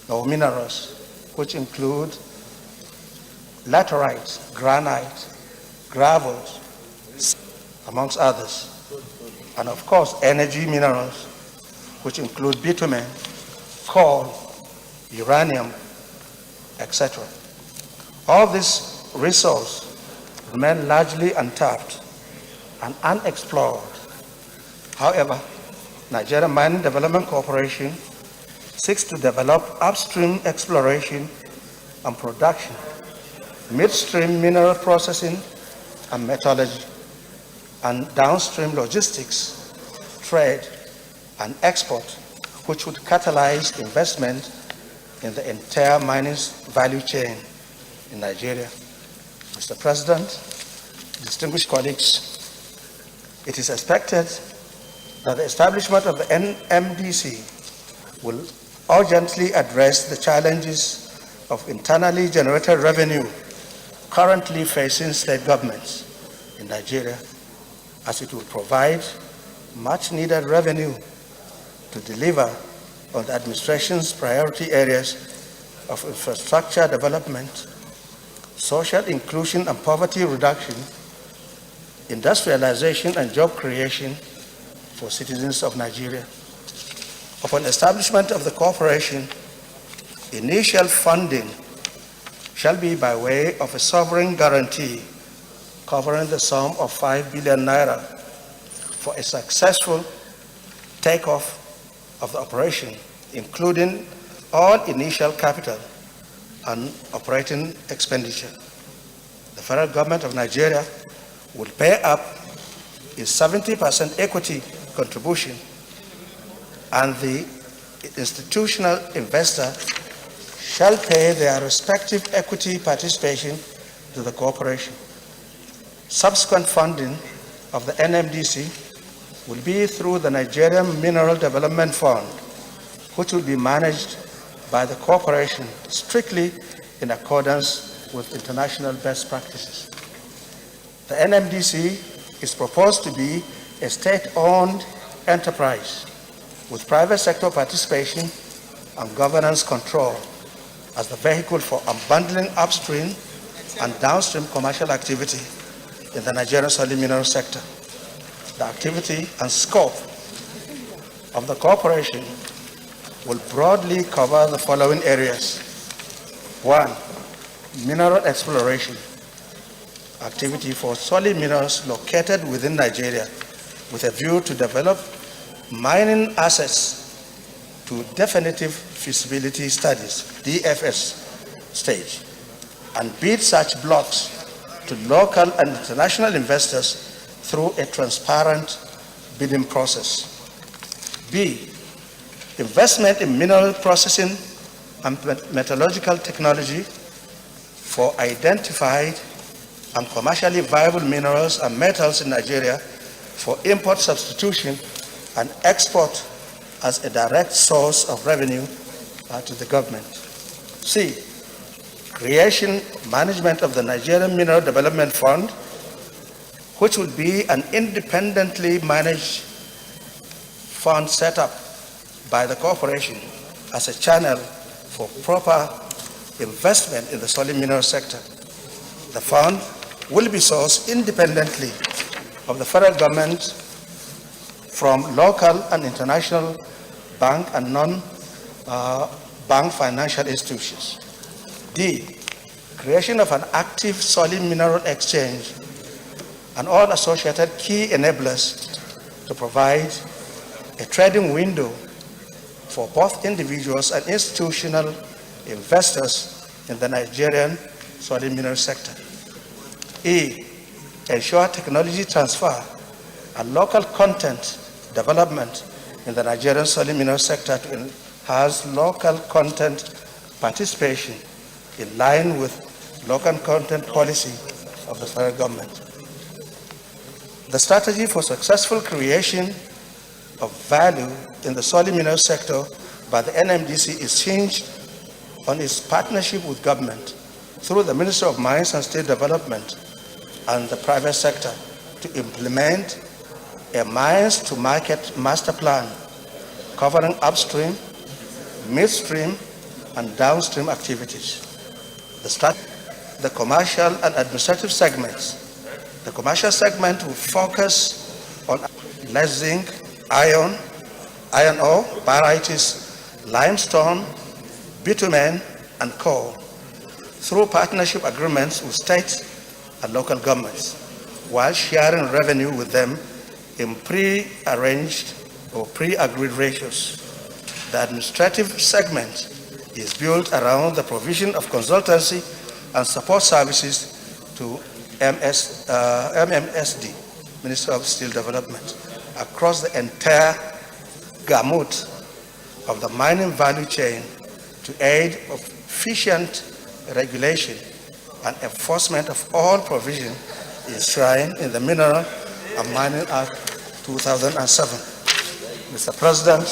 or minerals, which include laterite, granite, gravels, amongst others. And of course, energy minerals, which include bitumen, coal, uranium, etc. All these resources remain largely untapped and unexplored. However, Nigeria Mining Development Corporation seeks to develop upstream exploration and production, midstream mineral processing and metallurgy, and downstream logistics, trade, and export, which would catalyze investment in the entire mining value chain in Nigeria. Mr. President, distinguished colleagues, it is expected that the establishment of the NMDC will urgently address the challenges of internally generated revenue currently facing state governments in Nigeria, as it will provide much needed revenue to deliver on the administration's priority areas of infrastructure development, social inclusion and poverty reduction, industrialization and job creation for citizens of Nigeria. Upon establishment of the corporation, initial funding shall be by way of a sovereign guarantee covering the sum of 5 billion naira for a successful takeoff of the operation, including all initial capital and operating expenditure. The federal government of Nigeria will pay up its 70% equity contribution, and the institutional investor shall pay their respective equity participation to the corporation. Subsequent funding of the NMDC will be through the Nigerian Mineral Development Fund, which will be managed by the corporation strictly in accordance with international best practices. The NMDC is proposed to be a state-owned enterprise with private sector participation and governance control as the vehicle for unbundling upstream and downstream commercial activity in the Nigerian solid mineral sector. The activity and scope of the corporation will broadly cover the following areas. 1, mineral exploration, activity for solid minerals located within Nigeria with a view to develop mining assets to definitive feasibility studies, DFS stage, and bid such blocks to local and international investors through a transparent bidding process. B, investment in mineral processing and metallurgical technology for identified and commercially viable minerals and metals in Nigeria for import substitution and export as a direct source of revenue to the government. C, creation, management of the Nigerian Mineral Development Fund, which will be an independently managed fund set up by the corporation as a channel for proper investment in the solid mineral sector. The fund will be sourced independently of the federal government from local and international bank and non-bank financial institutions. D, creation of an active solid mineral exchange and all associated key enablers to provide a trading window for both individuals and institutional investors in the Nigerian solid mineral sector. E, ensure technology transfer and local content development in the Nigerian solid mineral sector to enhance local content participation in line with local content policy of the federal government. The strategy for successful creation of value in the solid mineral sector by the NMDC is hinged on its partnership with government through the Ministry of Mines and State Development and the private sector to implement a mines to market master plan covering upstream, midstream, and downstream activities. The commercial and administrative segments. The commercial segment will focus on lead zinc, iron ore, varieties, limestone, bitumen, and coal through partnership agreements with state and local governments, while sharing revenue with them in pre-arranged or pre-agreed ratios. The administrative segment is built around the provision of consultancy and support services to MMSD, Ministry of Steel Development, across the entire gamut of the mining value chain to aid efficient regulation and enforcement of all provisions enshrined in the Mineral and Mining Act 2007. Mr. President,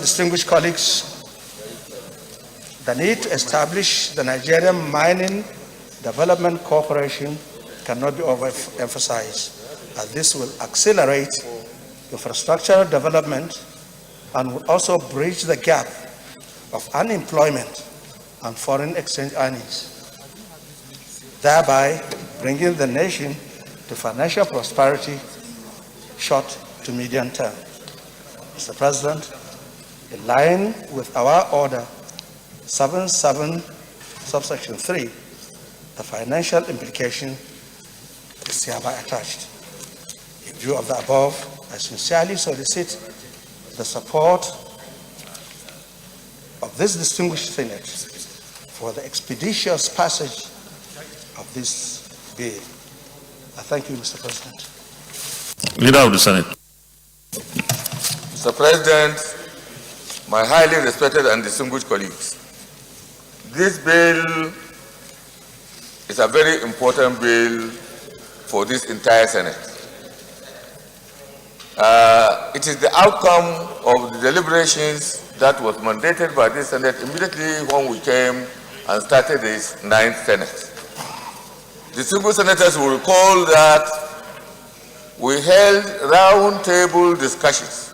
distinguished colleagues, the need to establish the Nigerian Mining Development Corporation cannot be overemphasized, as this will accelerate infrastructural development and will also bridge the gap of unemployment and foreign exchange earnings, thereby bringing the nation to financial prosperity short to medium term. Mr. President, in line with our Order 77, subsection 3, the financial implication is hereby attached. In view of the above, I sincerely solicit the support of this distinguished Senate for the expeditious passage of this bill. I thank you, Mr. President. Leader of the Senate. Mr. President, my highly respected and distinguished colleagues, this bill is a very important bill for this entire Senate. It is the outcome of the deliberations that was mandated by this Senate immediately when we came and started this 9th Senate. Distinguished senators will recall that we held round-table discussions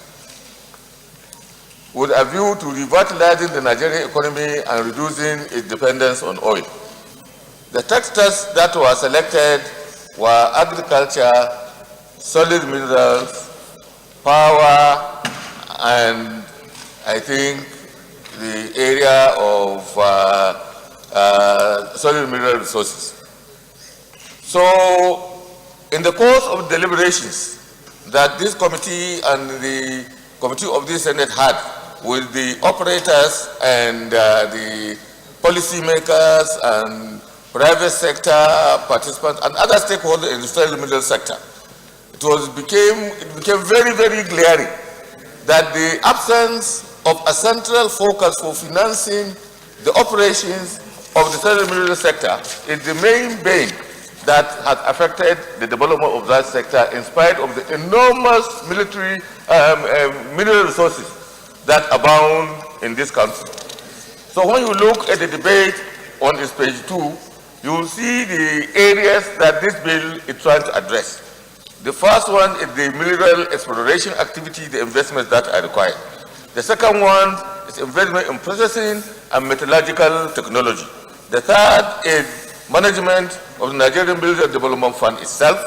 with a view to revitalizing the Nigerian economy and reducing its dependence on oil. The sectors that were selected were agriculture, solid minerals, power, and I think the area of solid mineral resources. So, in the course of deliberations that this committee and the committee of this Senate had with the operators and the policymakers and private sector participants, and other stakeholders in the industrial middle sector. It became very, very glaring that the absence of a central focus for financing the operations of the industrial middle sector is the main bane that has affected the development of that sector in spite of the enormous military mineral resources that abound in this country. So when you look at the debate on this page 2, you will see the areas that this bill is trying to address. The first one is the mineral exploration activity, the investments that are required. The second one is investment in processing and metallurgical technology. The third is management of the Nigerian Mineral Development Fund itself.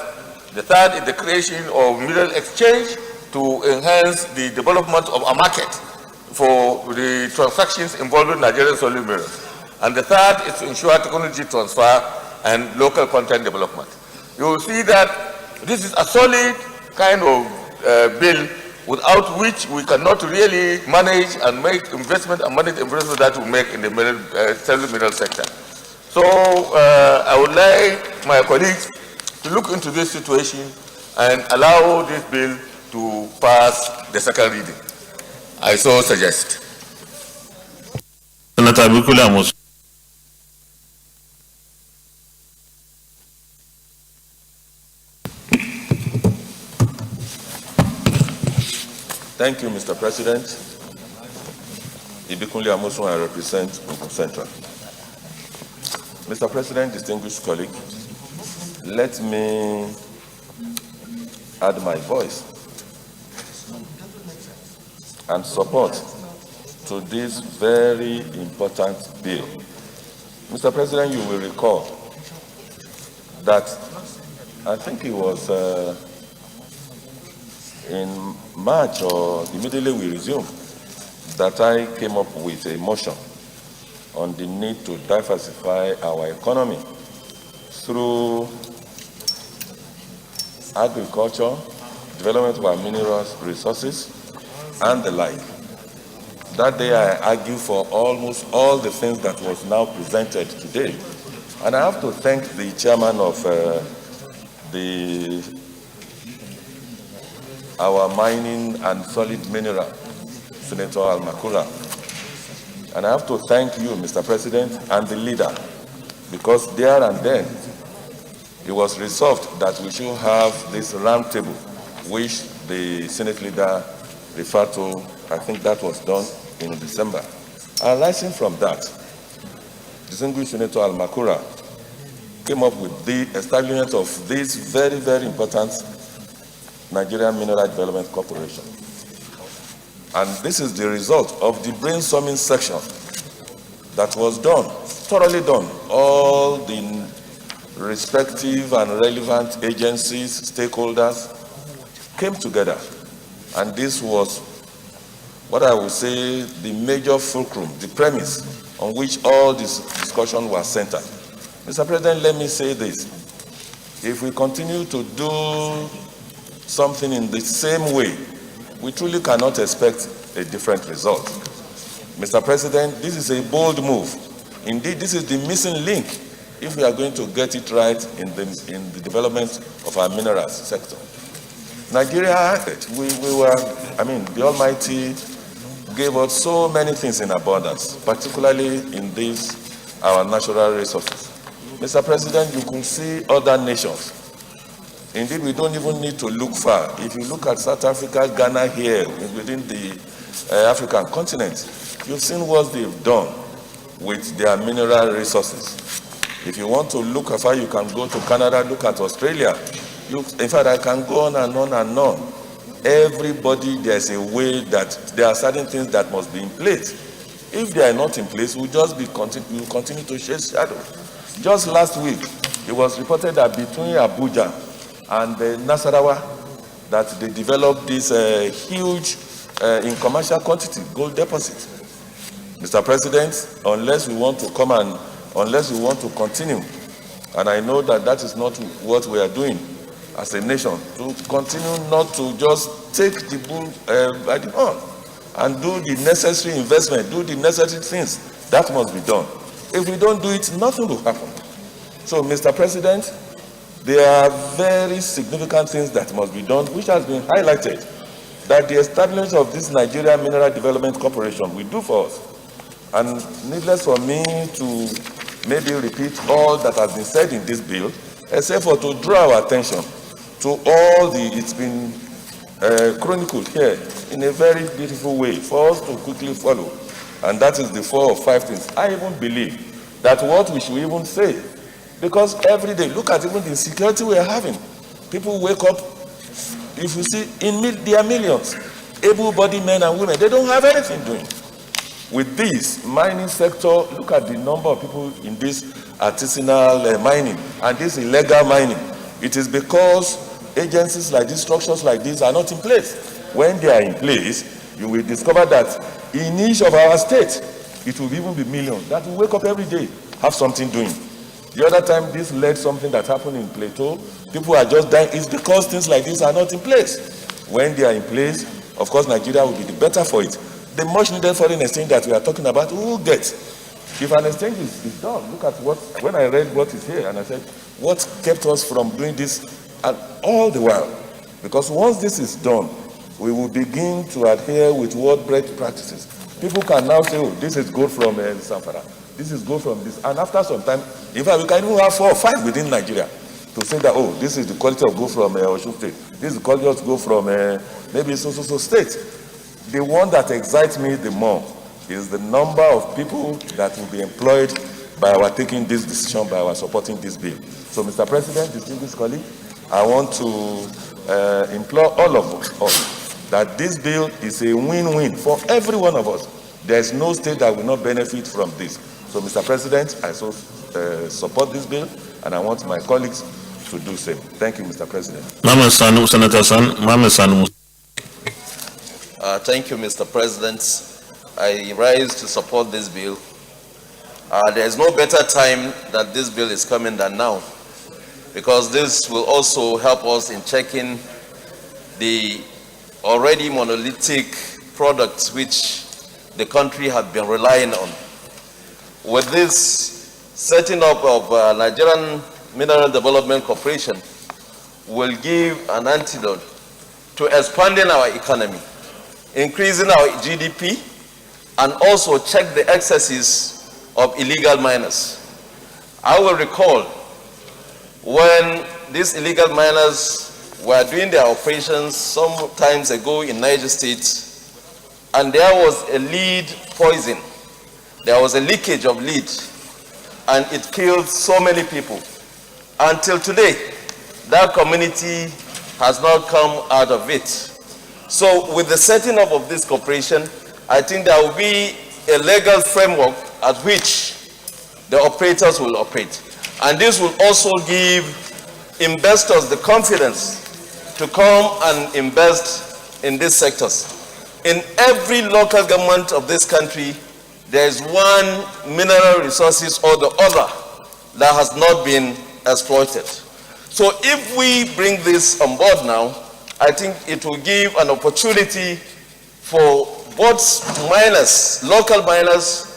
The third is the creation of mineral exchange to enhance the development of a market for the transactions involving Nigerian solid minerals. And the third is to ensure technology transfer and local content development. You will see that this is a solid kind of bill without which we cannot really manage and make investment and manage investment that we make in the mineral sector. So I would like my colleagues to look into this situation and allow this bill to pass the second reading. I so suggest. Senator Bikule Amos. Thank you, Mr. President. Ibikunle Amosun, I represent Ogun Central. Mr. President, distinguished colleague, let me add my voice and support to this very important bill. Mr. President, you will recall that I think it was in March or immediately we resumed that I came up with a motion on the need to diversify our economy through agriculture, development of our minerals resources, and the like. That day I argued for almost all the things that was now presented today. And I have to thank the chairman of our mining and solid mineral, Senator Al-Makura. And I have to thank you, Mr. President, and the leader, because there and then it was resolved that we should have this round table, which the Senate leader referred to. I think that was done in December. Arising from that, distinguished Senator Al-Makura came up with the establishment of this very, very important Nigerian Mineral Development Corporation. And this is the result of the brainstorming section that was done, thoroughly done. All the respective and relevant agencies, stakeholders came together. And this was what I would say the major fulcrum, the premise on which all this discussion was centered. Mr. President, let me say this. If we continue to do something in the same way, we truly cannot expect a different result. Mr. President, this is a bold move. Indeed, this is the missing link if we are going to get it right in the development of our minerals sector. Nigeria, the Almighty gave us so many things in abundance, particularly in these, our natural resources. Mr. President, you can see other nations. Indeed, we don't even need to look far. If you look at South Africa, Ghana here, within the African continent, you've seen what they've done with their mineral resources. If you want to look how far, you can go to Canada, look at Australia. In fact, I can go on and on and on. Everybody, there's a way that there are certain things that must be in place. If they are not in place, we'll just be we'll continue to chase shadows. Just last week, it was reported that between Abuja and Nasarawa, that they developed this huge, in commercial quantity, gold deposit. Mr. President, unless we want to continue, and I know that that is not what we are doing as a nation, to continue not to just take the bull by the horn and do the necessary investment, do the necessary things that must be done. If we don't do it, nothing will happen. So, Mr. President, there are very significant things that must be done, which has been highlighted, that the establishment of this Nigeria Mineral Development Corporation will do for us. And needless for me to maybe repeat all that has been said in this bill, except for to draw our attention to all it's been chronicled here in a very beautiful way for us to quickly follow. And that is the 4 or 5 things. I even believe that what we should even say, because every day, look at even the insecurity we are having. People wake up, if you see, there are millions, able-bodied men and women, they don't have anything doing. With this mining sector, look at the number of people in this artisanal mining and this illegal mining. It is because agencies like these, structures like this are not in place. When they are in place, you will discover that in each of our states, it will even be millions that will wake up every day, have something doing. The other time this led something that happened in Plateau, people are just dying. It's because things like this are not in place. When they are in place, of course, Nigeria will be the better for it. The much needed foreign exchange that we are talking about, we will get. If an exchange is done, look at when I read what is here, and I said, what kept us from doing this and all the while? Because once this is done, we will begin to adhere with world best practices. People can now say, oh, this is gold from Zamfara, this is gold from this. And after some time, in fact, we can even have 4 or 5 within Nigeria to say that, oh, this is the quality of gold from Osun State, this is the quality of gold from maybe so state. The one that excites me the more is the number of people that will be employed by our taking this decision, by our supporting this bill. So, Mr. President, distinguished colleague, I want to implore all of us that this bill is a win-win for every one of us. There is no state that will not benefit from this. So, Mr. President, I support this bill, and I want my colleagues to do the same. Thank you, Mr. President. Senator San, thank you, Mr. President. I rise to support this bill. There is no better time that this bill is coming than now, because this will also help us in checking the already monolithic products which the country has been relying on. With this setting up of Nigerian Mineral Development Corporation will give an antidote to expanding our economy, increasing our GDP, and also check the excesses of illegal miners. I will recall when these illegal miners were doing their operations some times ago in Niger State, and there was a lead poison. There was a leakage of lead, and it killed so many people. Until today, that community has not come out of it. So with the setting up of this corporation, I think there will be a legal framework at which the operators will operate. And this will also give investors the confidence to come and invest in these sectors. In every local government of this country, there is one mineral resources or the other that has not been exploited. So if we bring this on board now, I think it will give an opportunity for both miners, local miners,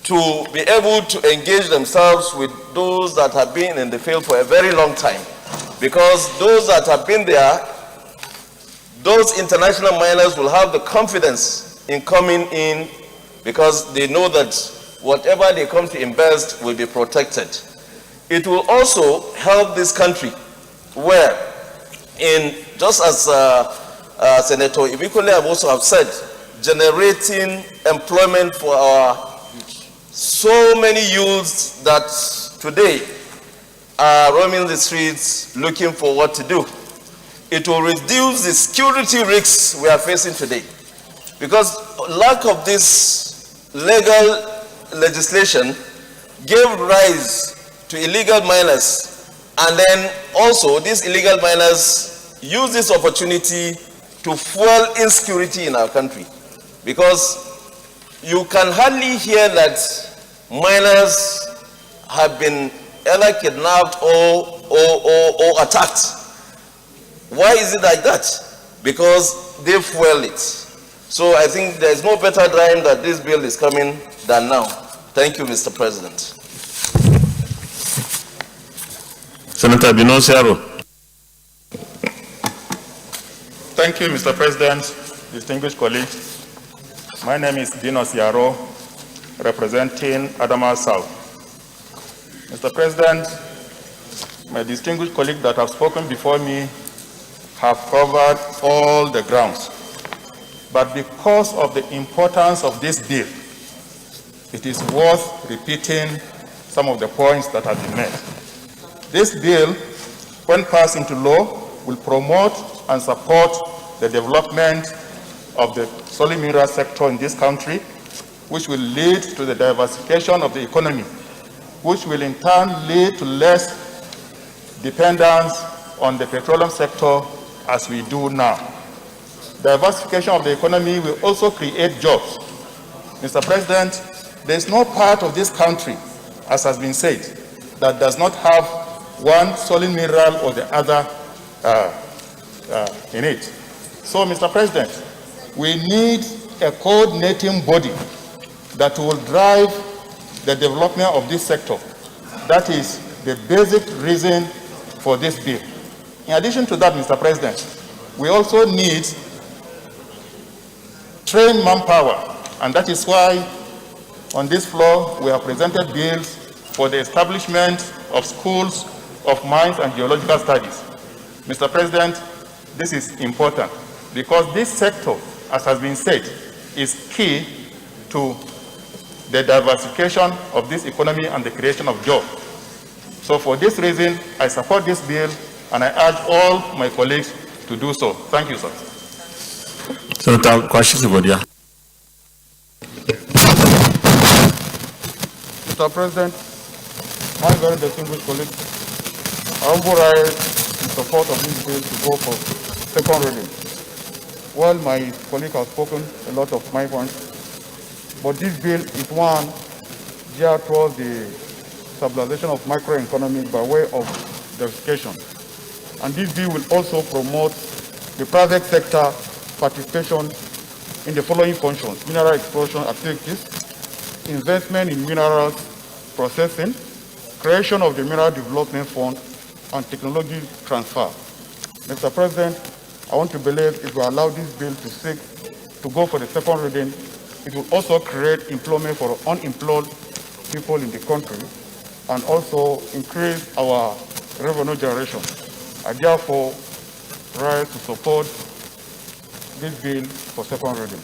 to be able to engage themselves with those that have been in the field for a very long time. Because those that have been there, those international miners will have the confidence in coming in, because they know that whatever they come to invest will be protected. It will also help this country where, just as Senator Ibikole have also have said, generating employment for our so many youths that today are roaming the streets looking for what to do. It will reduce the security risks we are facing today, because lack of this legal legislation gave rise to illegal miners, and then also these illegal miners use this opportunity to fuel insecurity in our country, because you can hardly hear that miners have been either kidnapped or attacked. Why is it like that? Because they fuel it. So I think there is no better time that this bill is coming than now. Thank you, Mr. President. Senator Binosiaro. Thank you, Mr. President, distinguished colleagues. My name is Dinos Yaro, representing Adamawa South. Mr. President, my distinguished colleagues that have spoken before me have covered all the grounds. But because of the importance of this bill, it is worth repeating some of the points that have been made. This bill, when passed into law, will promote and support the development of the solid mineral sector in this country, which will lead to the diversification of the economy, which will in turn lead to less dependence on the petroleum sector as we do now. Diversification of the economy will also create jobs. Mr. President, there is no part of this country, as has been said, that does not have one solid mineral or the other in it. So, Mr. President, we need a coordinating body that will drive the development of this sector. That is the basic reason for this bill. In addition to that, Mr. President, we also need trained manpower, and that is why on this floor we have presented bills for the establishment of schools of mines and geological studies. Mr. President, this is important because this sector, as has been said, is key to the diversification of this economy and the creation of jobs. So for this reason, I support this bill and I urge all my colleagues to do so. Thank you, sir. Senator Kwashisibodia. Mr. President, my very distinguished colleagues, I will rise in support of this bill to go for second reading. While my colleague has spoken a lot of my points, but this bill is one geared towards the stabilization of microeconomy by way of diversification. And this bill will also promote the private sector participation in the following functions: mineral exploration activities, investment in minerals processing, creation of the Mineral Development Fund, and technology transfer. Mr. President, I want to believe if we allow this bill to go for the second reading, it will also create employment for unemployed people in the country and also increase our revenue generation. I therefore rise to support this bill for second reading.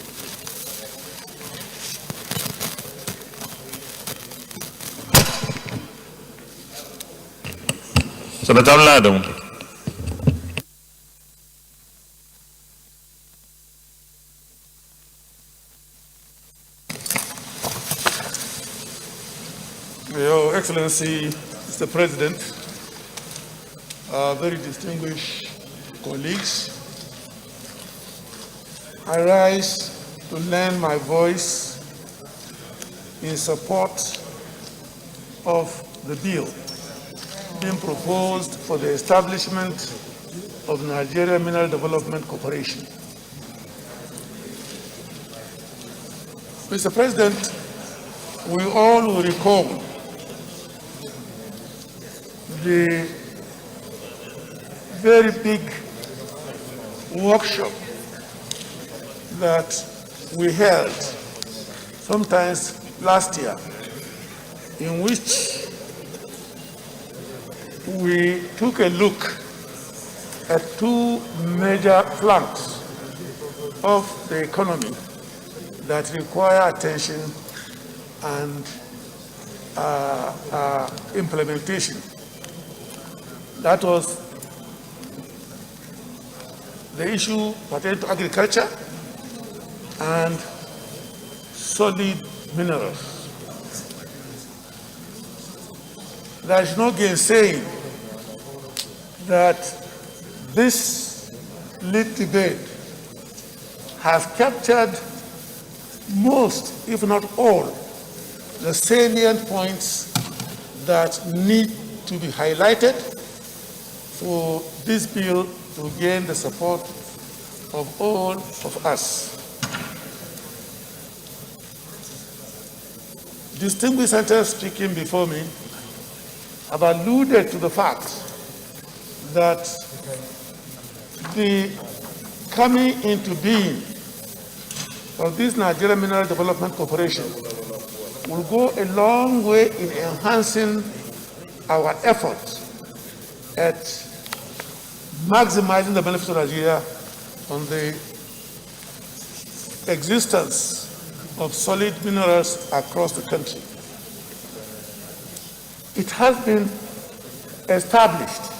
Senator Ladum. Your Excellency, Mr. President, very distinguished colleagues, I rise to lend my voice in support of the bill being proposed for the establishment of Nigeria Mineral Development Corporation. Mr. President, we all will recall the very big workshop that we held sometimes last year, in which we took a look at two major planks of the economy that require attention and implementation. That was the issue pertaining to agriculture and solid minerals. There is no gainsaying that this lit debate has captured most, if not all, the salient points that need to be highlighted for this bill to gain the support of all of us. Distinguished senators speaking before me have alluded to the fact that the coming into being of this Nigerian Mineral Development Corporation will go a long way in enhancing our efforts at maximizing the benefits of Nigeria on the existence of solid minerals across the country. It has been established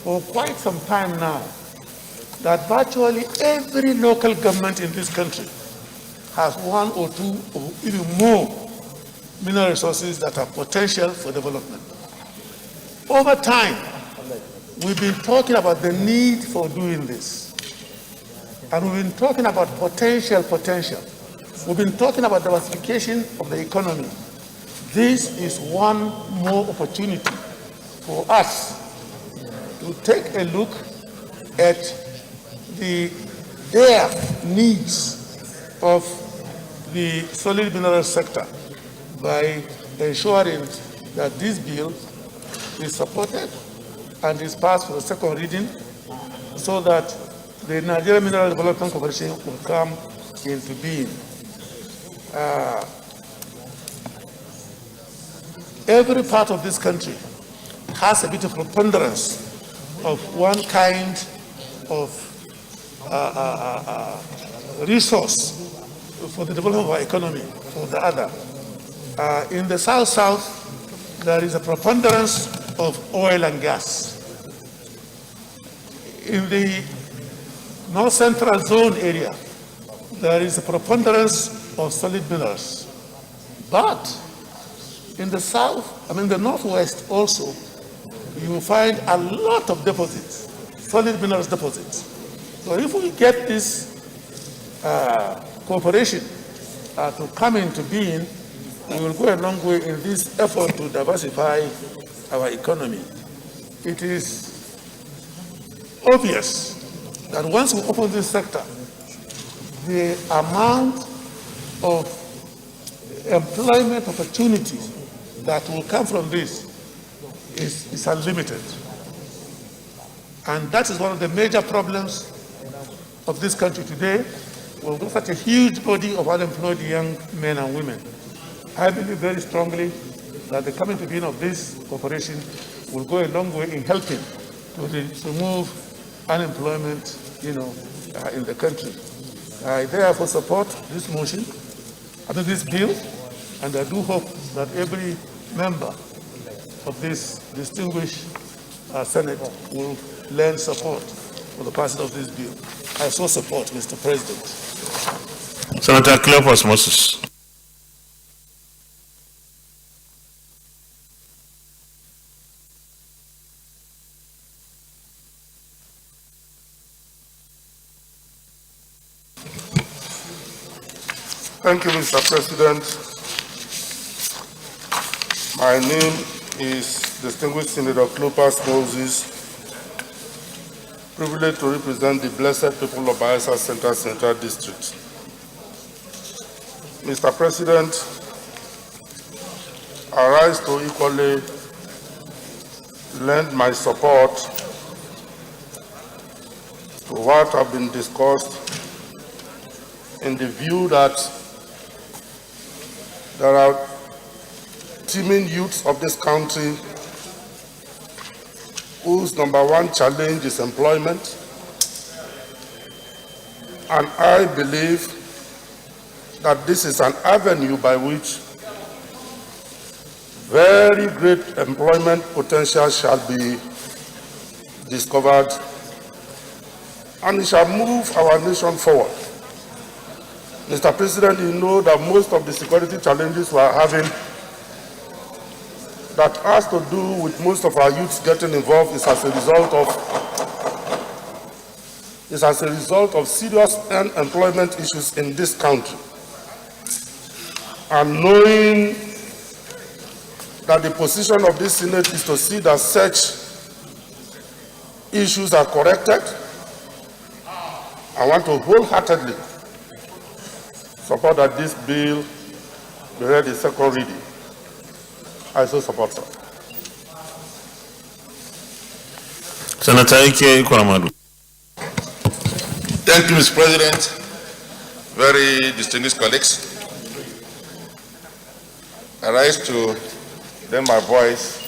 for quite some time now that virtually every local government in this country has one or two or even more mineral resources that have potential for development. Over time, we've been talking about the need for doing this. And we've been talking about potential. We've been talking about diversification of the economy. This is one more opportunity for us to take a look at their needs of the solid mineral sector by ensuring that this bill is supported and is passed for the second reading so that the Nigerian Mineral Development Corporation will come into being. Every part of this country has a bit of preponderance of one kind of resource for the development of our economy, for the other. In the South, there is a preponderance of oil and gas. In the North Central Zone area, there is a preponderance of solid minerals. But in the the Northwest also, you will find a lot of deposits, solid minerals deposits. So if we get this cooperation to come into being, we will go a long way in this effort to diversify our economy. It is obvious that once we open this sector, the amount of employment opportunities that will come from this is unlimited. And that is one of the major problems of this country today. We've got such a huge body of unemployed young men and women. I believe very strongly that the coming to being of this corporation will go a long way in helping to remove unemployment, in the country. I therefore support this motion, this bill, and I do hope that every member of this distinguished Senate will lend support for the passing of this bill. I so support, Mr. President. Senator Cleopas Moses. Thank you, Mr. President. My name is Distinguished Senator Cleopas Moses, privileged to represent the blessed people of Bayelsa Central District. Mr. President, I rise to equally lend my support to what have been discussed in the view that there are teeming youths of this country whose number one challenge is employment. And I believe that this is an avenue by which very great employment potential shall be discovered, and it shall move our nation forward. Mr. President, you know that most of the security challenges we are having that has to do with most of our youths getting involved is as a result of serious unemployment issues in this country. And knowing that the position of this Senate is to see that such issues are corrected, I want to wholeheartedly support that this bill be read in second reading. I so support, sir. Senator Ike Ikwaramadu. Thank you, Mr. President. Very distinguished colleagues. I rise to lend my voice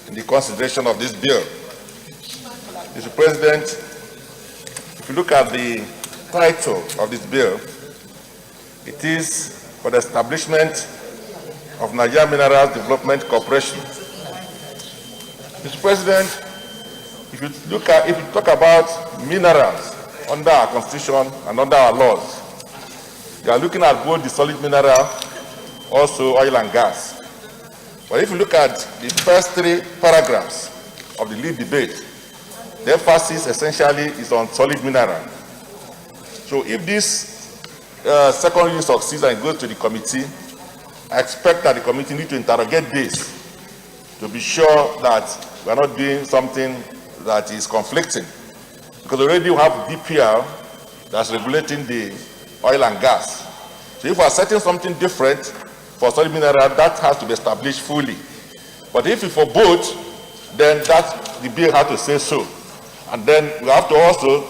in the consideration of this bill. Mr. President, if you look at the title of this bill, it is for the establishment of Nigeria Minerals Development Corporation. Mr. President, if you talk about minerals under our constitution and under our laws, you are looking at both the solid mineral, also oil and gas. But if you look at the first three paragraphs of the lead debate, the emphasis essentially is on solid mineral. So if this second reading succeeds and goes to the committee, I expect that the committee needs to interrogate this to be sure that we are not doing something that is conflicting. Because already we have DPR that's regulating the oil and gas. So if we are setting something different for solid mineral, that has to be established fully. But if it's for both, then that the bill has to say so. And then we have to also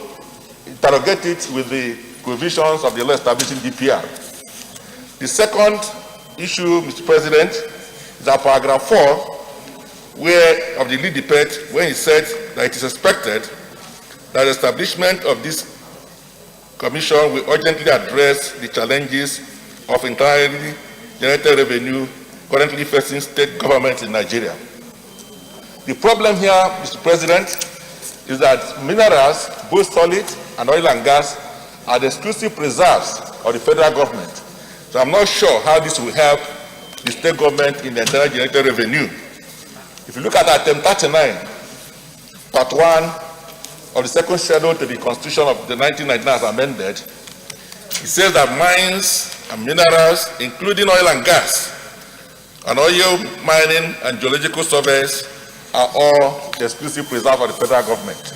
interrogate it with the provisions of the law establishing DPR. The second issue, Mr. President, is that paragraph 4, where of the lead debate, when he said that it is expected that the establishment of this commission will urgently address the challenges of entirely generated revenue currently facing state governments in Nigeria. The problem here, Mr. President, is that minerals, both solid and oil and gas, are the exclusive preserves of the federal government. So I'm not sure how this will help the state government in the entire generated revenue. If you look at item 39, part 1 of the second schedule to the Constitution of the 1999 as amended, it says that mines and minerals, including oil and gas, and oil mining and geological surveys are all the exclusive preserve of the federal government.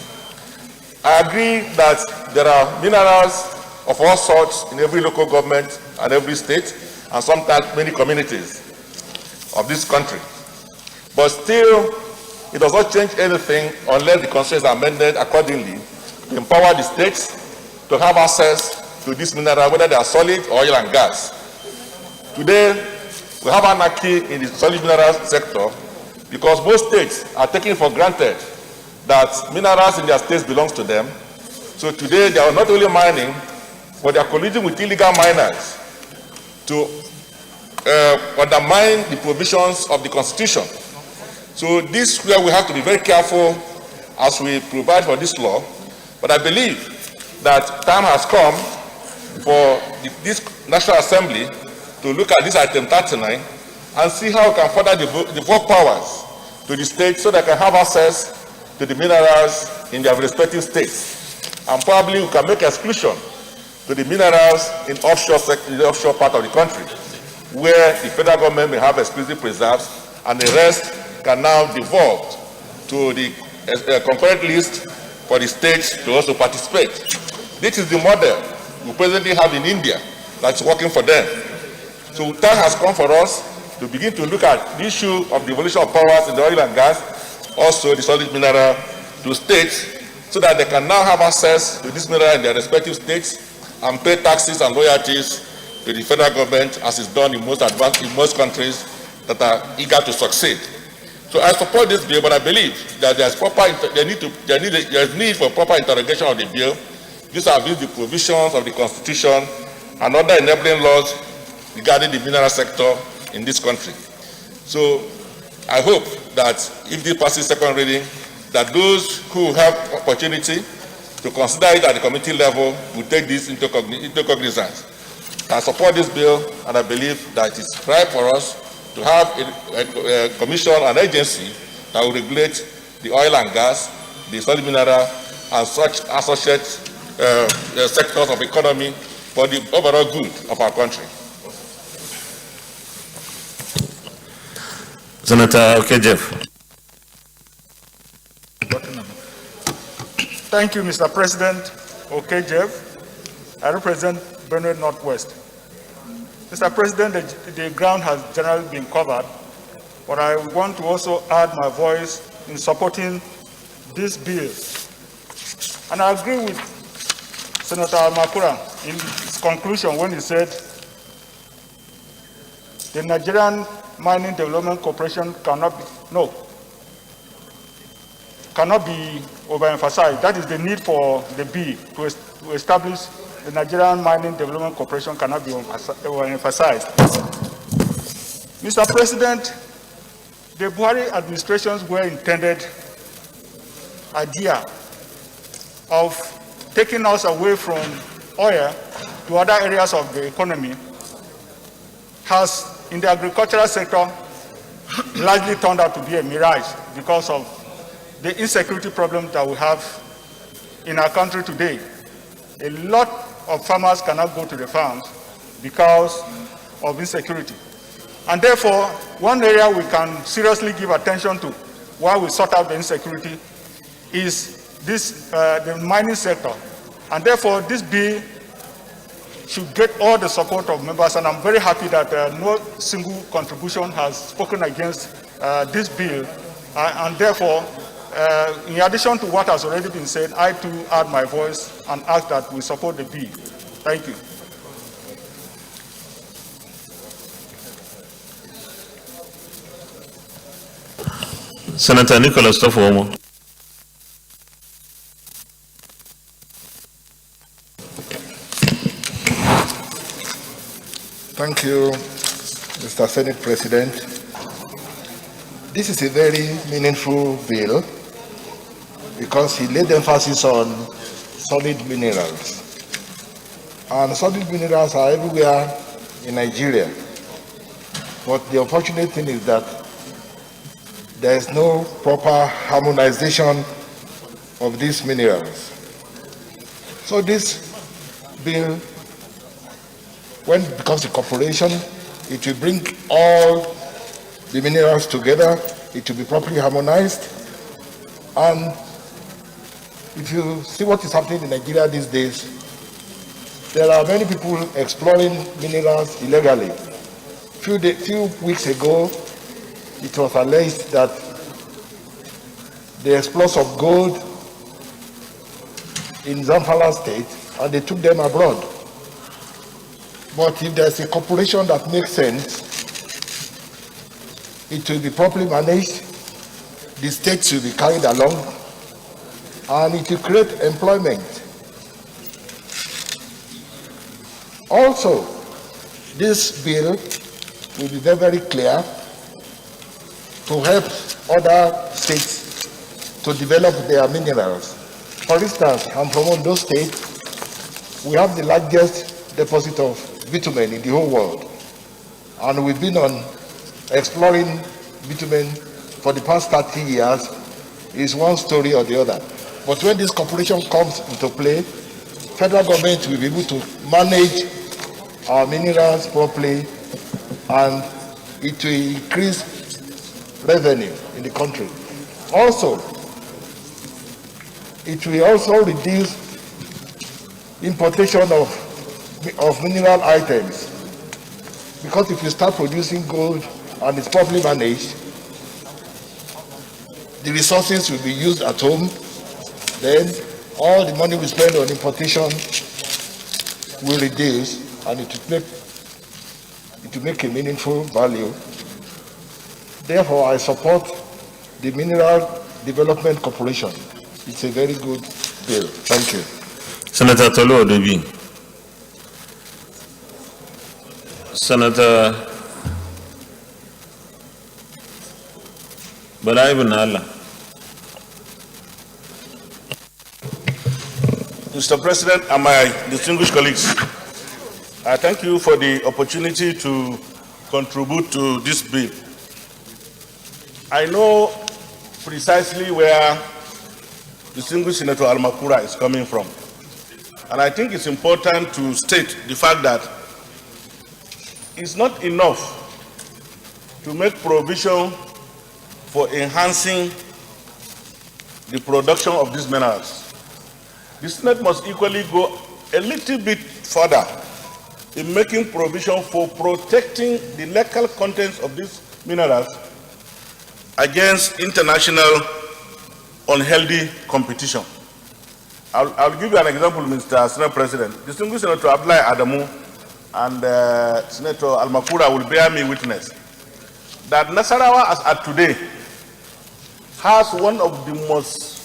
I agree that there are minerals of all sorts in every local government and every state, and sometimes many communities of this country. But still, it does not change anything unless the Constitution is amended accordingly to empower the states to have access to this mineral, whether they are solid or oil and gas. Today, we have anarchy in the solid mineral sector because most states are taking for granted that minerals in their states belong to them. So today, they are not only mining, but they are colluding with illegal miners to undermine the provisions of the Constitution. So this is where we have to be very careful as we provide for this law. But I believe that time has come for this National Assembly to look at this item 39 and see how we can further devolve powers to the states so they can have access to the minerals in their respective states. And probably we can make exclusion to the minerals in the offshore part of the country, where the federal government may have exclusive preserves and the rest can now devolve to the concurrent list for the states to also participate. This is the model we presently have in India that's working for them. So time has come for us to begin to look at the issue of devolution of powers in the oil and gas, also the solid mineral to states, so that they can now have access to this mineral in their respective states and pay taxes and royalties to the federal government as is done in most countries that are eager to succeed. So I support this bill, but I believe that there's need for proper interrogation of the bill. These are the provisions of the Constitution and other enabling laws regarding the mineral sector in this country. So I hope that if this passes second reading, that those who have opportunity to consider it at the committee level will take this into cognizance. I support this bill, and I believe that it's right for us to have a commission, an agency that will regulate the oil and gas, the solid mineral, and such associate sectors of economy for the overall good of our country. Senator Okejev. Thank you, Mr. President. Okejev. I represent Benue Northwest. Mr. President, the ground has generally been covered, but I want to also add my voice in supporting this bill. And I agree with Senator Makura in his conclusion when he said the Nigerian Mining Development Corporation cannot be overemphasized. That is the need for the bill to establish the Nigerian Mining Development Corporation cannot be overemphasized. Mr. President, the Buhari administration's well-intended idea of taking us away from oil to other areas of the economy has, in the agricultural sector, largely turned out to be a mirage because of the insecurity problem that we have in our country today. A lot of farmers cannot go to the farms because of insecurity. And therefore, one area we can seriously give attention to while we sort out the insecurity is the mining sector. And therefore, this bill should get all the support of members, and I'm very happy that no single contribution has spoken against this bill. And therefore, in addition to what has already been said, I too add my voice and ask that we support the bill. Thank you. Senator Nicholas Tofomo. Thank you, Mr. Senate President. This is a very meaningful bill because he laid emphasis on solid minerals. And solid minerals are everywhere in Nigeria. But the unfortunate thing is that there is no proper harmonization of these minerals. So this bill, when it becomes a corporation, it will bring all the minerals together, it will be properly harmonized. And if you see what is happening in Nigeria these days, there are many people exploring minerals illegally. Few weeks ago, it was alleged that they explored some gold in Zamfara state and they took them abroad. But if there's a corporation that makes sense, it will be properly managed, the states will be carried along, and it will create employment. Also, this bill will be very, very clear to help other states to develop their minerals. For instance, I'm from Ondo State. We have the largest deposit of bitumen in the whole world. And we've been on exploring bitumen for the past 30 years. Is one story or the other. But when this corporation comes into play, federal government will be able to manage our minerals properly, and it will increase revenue in the country. Also, it will also reduce importation of mineral items, because if you start producing gold and it's properly managed, the resources will be used at home, then all the money we spend on importation will reduce, and it will make a meaningful value. Therefore, I support the Mineral Development Corporation. It's a very good bill. Thank you. Senator Tolu Odobi. Senator Bala Ibn Allah. Mr. President and my distinguished colleagues, I thank you for the opportunity to contribute to this bill. I know precisely where distinguished Senator Al-Makura is coming from. And I think it's important to state the fact that it's not enough to make provision for enhancing the production of these minerals. The Senate must equally go a little bit further in making provision for protecting the local contents of these minerals against international unhealthy competition. I'll give you an example, Mr. Senate President. Distinguished Senator Abdullahi Adamu and Senator Almakura will bear me witness that Nasarawa, as at today, has one of the most,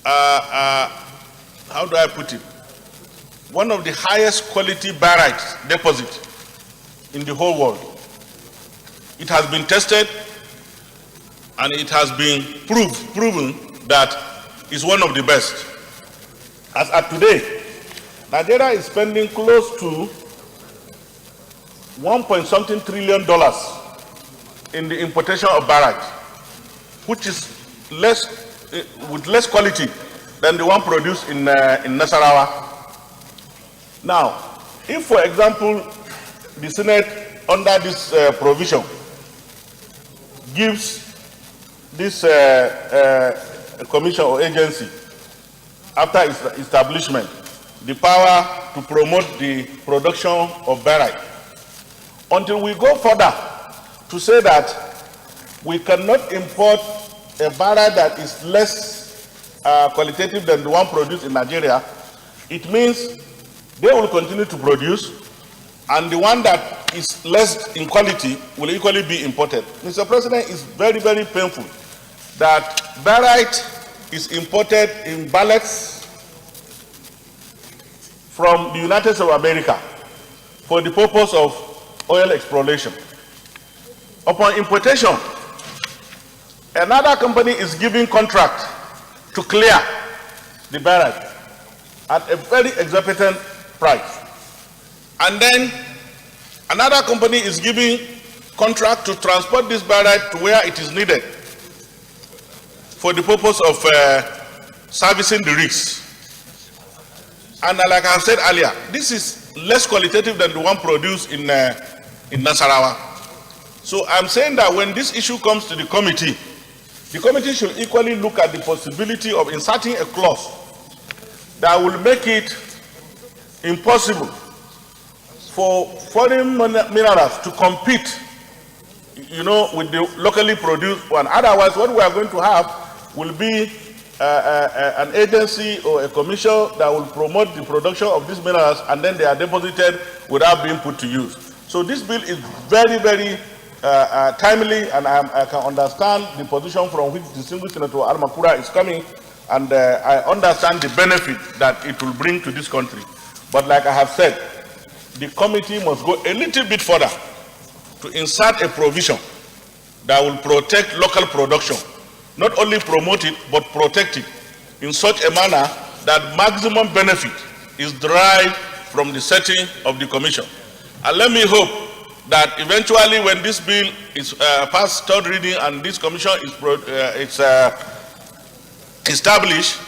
how do I put it, one of the highest quality barite deposit in the whole world. It has been tested and it has been proven that it's one of the best. As at today, Nigeria is spending close to $1.something trillion in the importation of barite, which is with less quality than the one produced in Nasarawa. Now, if, for example, the Senate, under this provision, gives this commission or agency, after its establishment, the power to promote the production of barite, until we go further to say that we cannot import a barite that is less qualitative than the one produced in Nigeria, it means they will continue to produce, and the one that is less in quality will equally be imported. Mr. President, it's very, very painful that barite is imported in ballots from the United States of America for the purpose of oil exploration. Upon importation, another company is giving contract to clear the barite at a very exorbitant price. And then another company is giving contract to transport this barite to where it is needed for the purpose of servicing the rigs. And like I said earlier, this is less qualitative than the one produced in Nasarawa. So I'm saying that when this issue comes to the committee should equally look at the possibility of inserting a clause that will make it impossible for foreign minerals to compete, with the locally produced one. Otherwise, what we are going to have will be an agency or a commission that will promote the production of these minerals, and then they are deposited without being put to use. So this bill is very, very timely, and I can understand the position from which distinguished Senator Almakura is coming, and I understand the benefit that it will bring to this country. But like I have said, the committee must go a little bit further to insert a provision that will protect local production, not only promote it, but protect it in such a manner that maximum benefit is derived from the setting of the commission. And let me hope that eventually when this bill is passed third reading and this commission is established,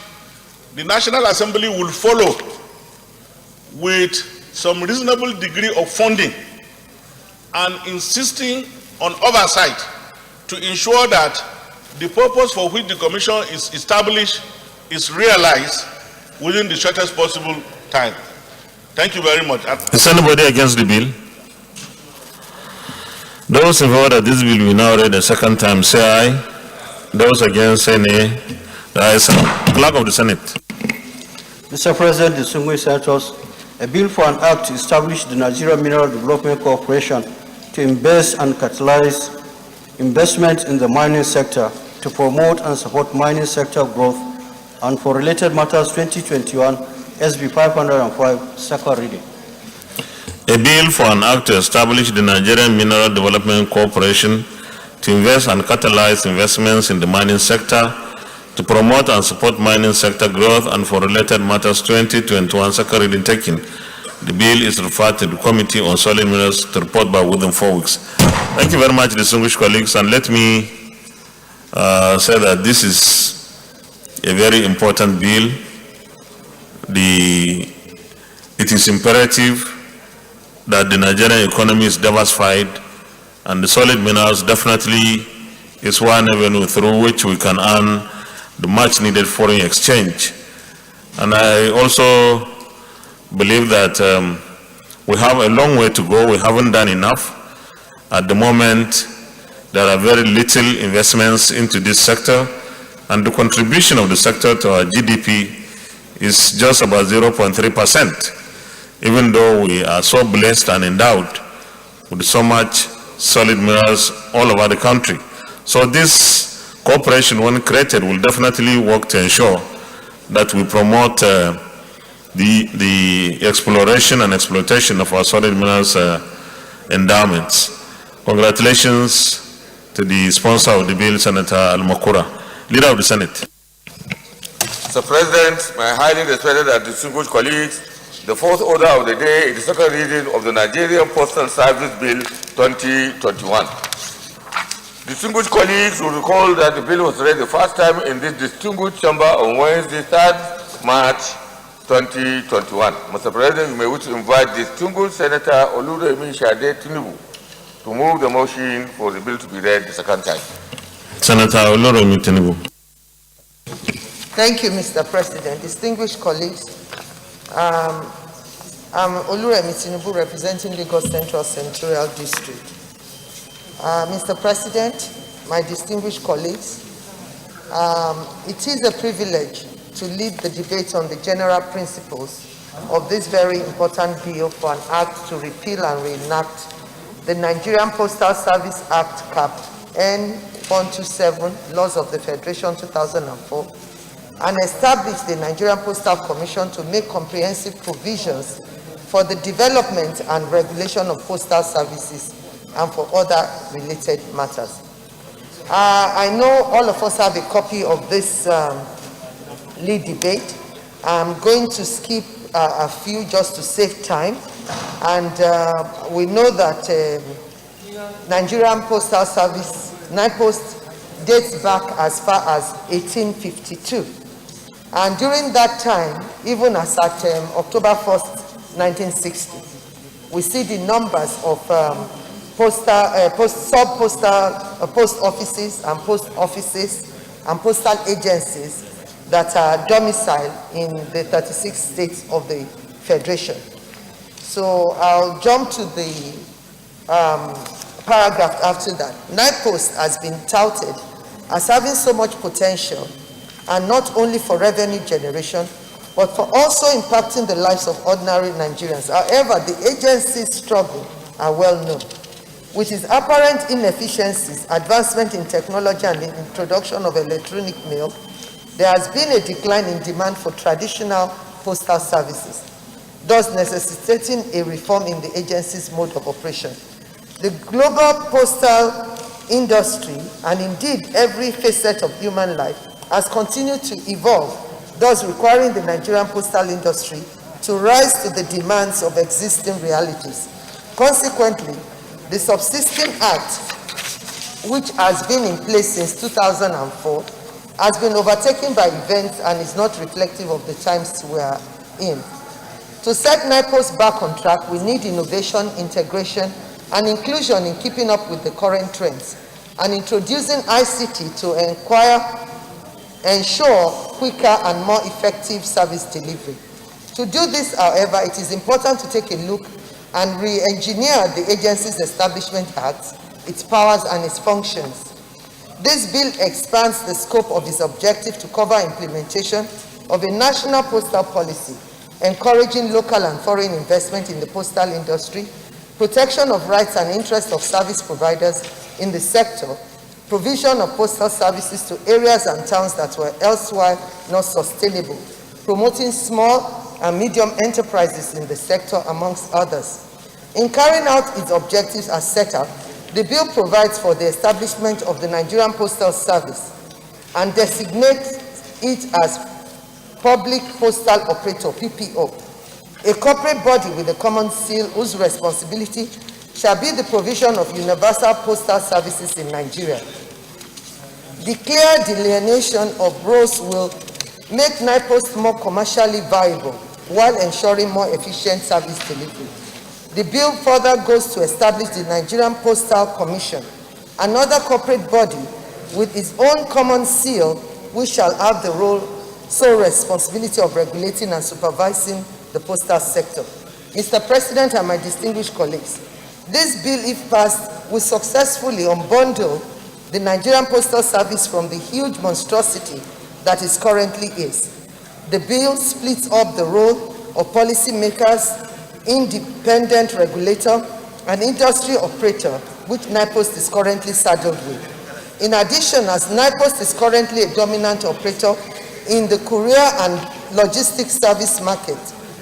the National Assembly will follow with some reasonable degree of funding and insisting on oversight to ensure that the purpose for which the commission is established is realized within the shortest possible time. Thank you very much. Is anybody against the bill? Those in favor that this bill will now read a second time, say aye. Those against, say nay. The ayes are. Clerk of the Senate. Mr. President, distinguished senators, a bill for an act to establish the Nigeria Mineral Development Corporation to invest and catalyze investment in the mining sector, to promote and support mining sector growth, and for related matters 2021 SB 505, second reading. A bill for an act to establish the Nigerian Mineral Development Corporation to invest and catalyze investments in the mining sector, to promote and support mining sector growth, and for related matters 2021 second reading taken. The bill is referred to the Committee on Solid Minerals to report by within 4 weeks. Thank you very much, distinguished colleagues, and let me say that this is a very important bill. It is imperative that the Nigerian economy is diversified, and the solid minerals definitely is one avenue through which we can earn the much needed foreign exchange. And I also believe that we have a long way to go. We haven't done enough. At the moment, there are very little investments into this sector, and the contribution of the sector to our GDP is just about 0.3%, even though we are so blessed and endowed with so much solid minerals all over the country. So this cooperation, when created, will definitely work to ensure that we promote the exploration and exploitation of our solid minerals endowments. Congratulations to the sponsor of the bill, Senator Al-Makura. Leader of the Senate. Mr. President, my highly respected and distinguished colleagues, the fourth order of the day is the second reading of the Nigerian Postal Service Bill 2021. Distinguished colleagues will recall that the bill was read the first time in this distinguished chamber on Wednesday, 3rd March 2021. Mr. President, you may wish to invite distinguished Senator Oluremi Shade Tinubu to move the motion for the bill to be read the second time. Senator Oluremi Tinubu. Thank you, Mr. President. Distinguished colleagues, I'm Oluremi Tinubu, representing Lagos Central Senatorial District. Mr. President, my distinguished colleagues, it is a privilege to lead the debate on the general principles of this very important bill for an act to repeal and reenact the Nigerian Postal Service Act Cap N127, Laws of the Federation 2004, and establish the Nigerian Postal Commission to make comprehensive provisions for the development and regulation of postal services and for other related matters. I know all of us have a copy of this lead debate. I'm going to skip a few just to save time. And we know that Nigerian Postal Service, NIPOST, dates back as far as 1852. And during that time, even as at October 1st, 1960, we see the numbers of post offices and postal agencies that are domiciled in the 36 states of the Federation. So I'll jump to the paragraph after that. NIPOST has been touted as having so much potential, and not only for revenue generation, but for also impacting the lives of ordinary Nigerians. However, the agency's struggle are well known. With its apparent inefficiencies, advancement in technology, and the introduction of electronic mail, there has been a decline in demand for traditional postal services, thus necessitating a reform in the agency's mode of operation. The global postal industry, and indeed every facet of human life, has continued to evolve, thus requiring the Nigerian postal industry to rise to the demands of existing realities. Consequently, the subsisting act, which has been in place since 2004, has been overtaken by events and is not reflective of the times we are in. To set NIPOST back on track, we need innovation, integration, and inclusion in keeping up with the current trends, and introducing ICT to ensure quicker and more effective service delivery. To do this, however, it is important to take a look and re-engineer the agency's Establishment Act, its powers and its functions. This bill expands the scope of its objective to cover implementation of a national postal policy, encouraging local and foreign investment in the postal industry, protection of rights and interests of service providers in the sector, provision of postal services to areas and towns that were elsewhere not sustainable, promoting small and medium enterprises in the sector, amongst others. In carrying out its objectives as set out, the bill provides for the establishment of the Nigerian Postal Service and designates it as Public Postal Operator, PPO, a corporate body with a common seal whose responsibility shall be the provision of universal postal services in Nigeria. The clear delineation of roles will make NIPOST more commercially viable while ensuring more efficient service delivery. The bill further goes to establish the Nigerian Postal Commission, another corporate body with its own common seal, which shall have the sole responsibility of regulating and supervising the postal sector. Mr. President and my distinguished colleagues, this bill, if passed, will successfully unbundle the Nigerian Postal Service from the huge monstrosity that it currently is. The bill splits up the role of policymakers, independent regulator, and industry operator, which NIPOST is currently saddled with. In addition, as NIPOST is currently a dominant operator in the courier and logistics service market,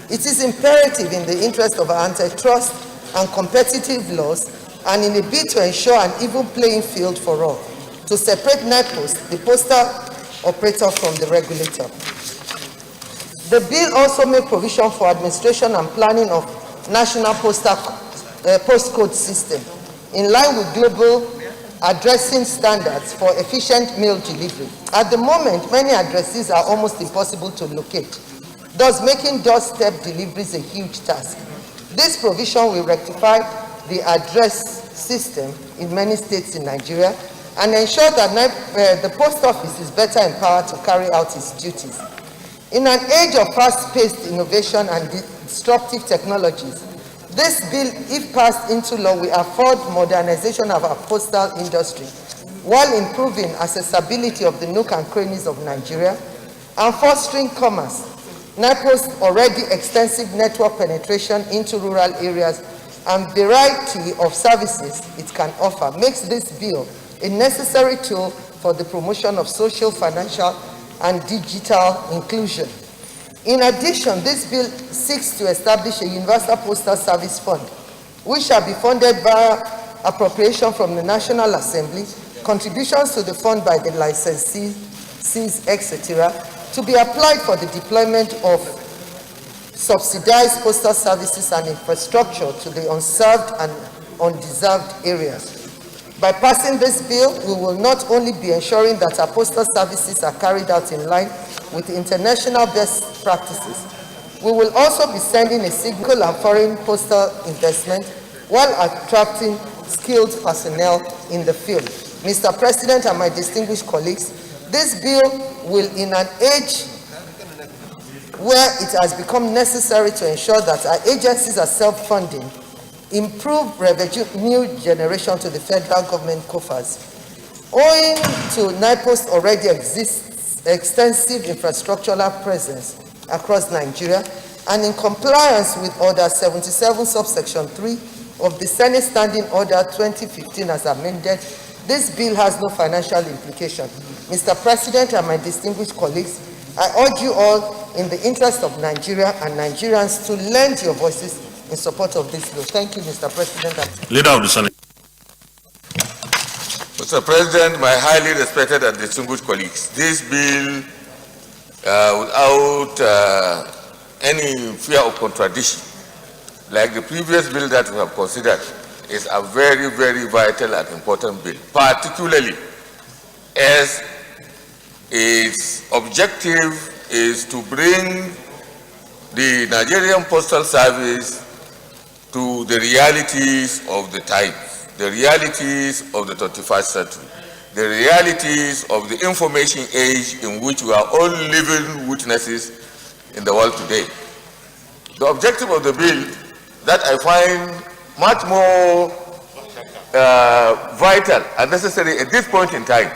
it is imperative in the interest of antitrust and competitive laws, and in a bid to ensure an even playing field for all, to separate NIPOST, the postal operator, from the regulator. The bill also made provision for administration and planning of national postcode system in line with global addressing standards for efficient mail delivery. At the moment, many addresses are almost impossible to locate, thus making doorstep deliveries a huge task. This provision will rectify the address system in many states in Nigeria and ensure that the post office is better empowered to carry out its duties. In an age of fast-paced innovation and disruptive technologies, this bill, if passed into law, will afford modernization of our postal industry while improving accessibility of the nook and crannies of Nigeria and fostering commerce. NIPOST's already extensive network penetration into rural areas and variety of services it can offer makes this bill a necessary tool for the promotion of social, financial, and digital inclusion. In addition, this bill seeks to establish a universal postal service fund, which shall be funded via appropriation from the National Assembly, contributions to the fund by the licensees, etc., to be applied for the deployment of subsidized postal services and infrastructure to the unserved and undeserved areas. By passing this bill, we will not only be ensuring that our postal services are carried out in line with international best practices, we will also be sending a signal and foreign postal investment while attracting skilled personnel in the field. Mr. President and my distinguished colleagues, this bill will, in an age where it has become necessary to ensure that our agencies are self-funding, improve revenue generation to the federal government coffers. Owing to NIPOST already exists extensive infrastructural presence across Nigeria, and in compliance with Order 77 subsection 3 of the Senate Standing Order 2015 as amended, this bill has no financial implication. Mr. President and my distinguished colleagues, I urge you all in the interest of Nigeria and Nigerians to lend your voices in support of this bill. Thank you, Mr. President. Leader of the Senate. Mr. President, my highly respected and distinguished colleagues, this bill, without any fear of contradiction, like the previous bill that we have considered, is a very, very vital and important bill, particularly as its objective is to bring the Nigerian Postal Service to the realities of the times, the realities of the 21st century, the realities of the information age in which we are all living witnesses in the world today. The objective of the bill that I find much more vital and necessary at this point in time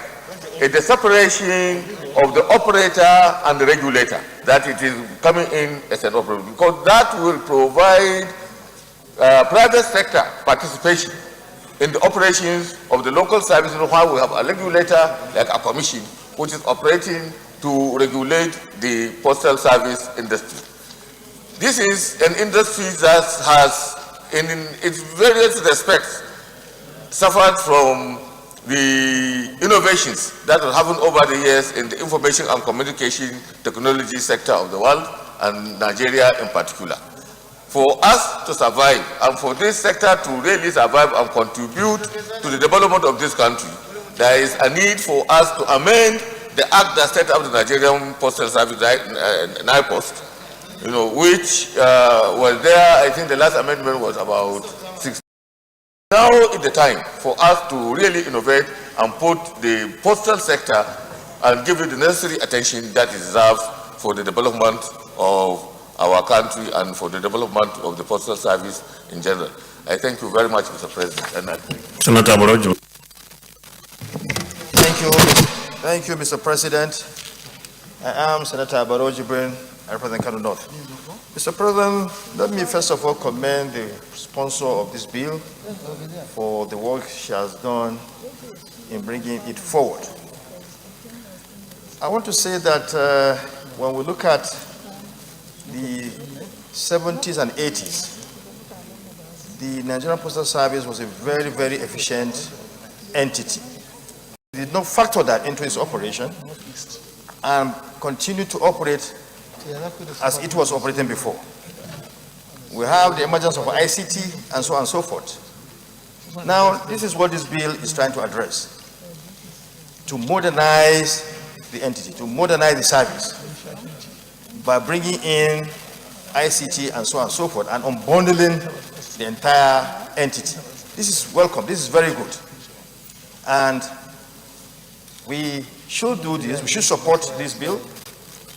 is the separation of the operator and the regulator, that it is coming in as an operator, because that will provide private sector participation in the operations of the local services, while we have a regulator like a commission which is operating to regulate the postal service industry. This is an industry that has, in its various respects, suffered from the innovations that have happened over the years in the information and communication technology sector of the world, and Nigeria in particular. For us to survive, and for this sector to really survive and contribute to the development of this country, there is a need for us to amend the act that set up the Nigerian Postal Service, NIPOST, which was there. I think the last amendment was about 6. Now is the time for us to really innovate and put the postal sector and give it the necessary attention that it deserves for the development of our country and for the development of the postal service in general. I thank you very much, Mr. President. And Senator Borojo. Thank you, Mr. President. I am Senator Abaro Jibrin. I represent Kano North. Mr. President, let me first of all commend the sponsor of this bill for the work she has done in bringing it forward. I want to say that when we look at the 70s and 80s, the Nigerian Postal Service was a very, very efficient entity. It did not factor that into its operation and continued to operate as it was operating before. We have the emergence of ICT and so on and so forth. Now, this is what this bill is trying to address: to modernize the entity, to modernize the service by bringing in ICT and so on and so forth and unbundling the entire entity. This is welcome. This is very good. And we should do this. We should support this bill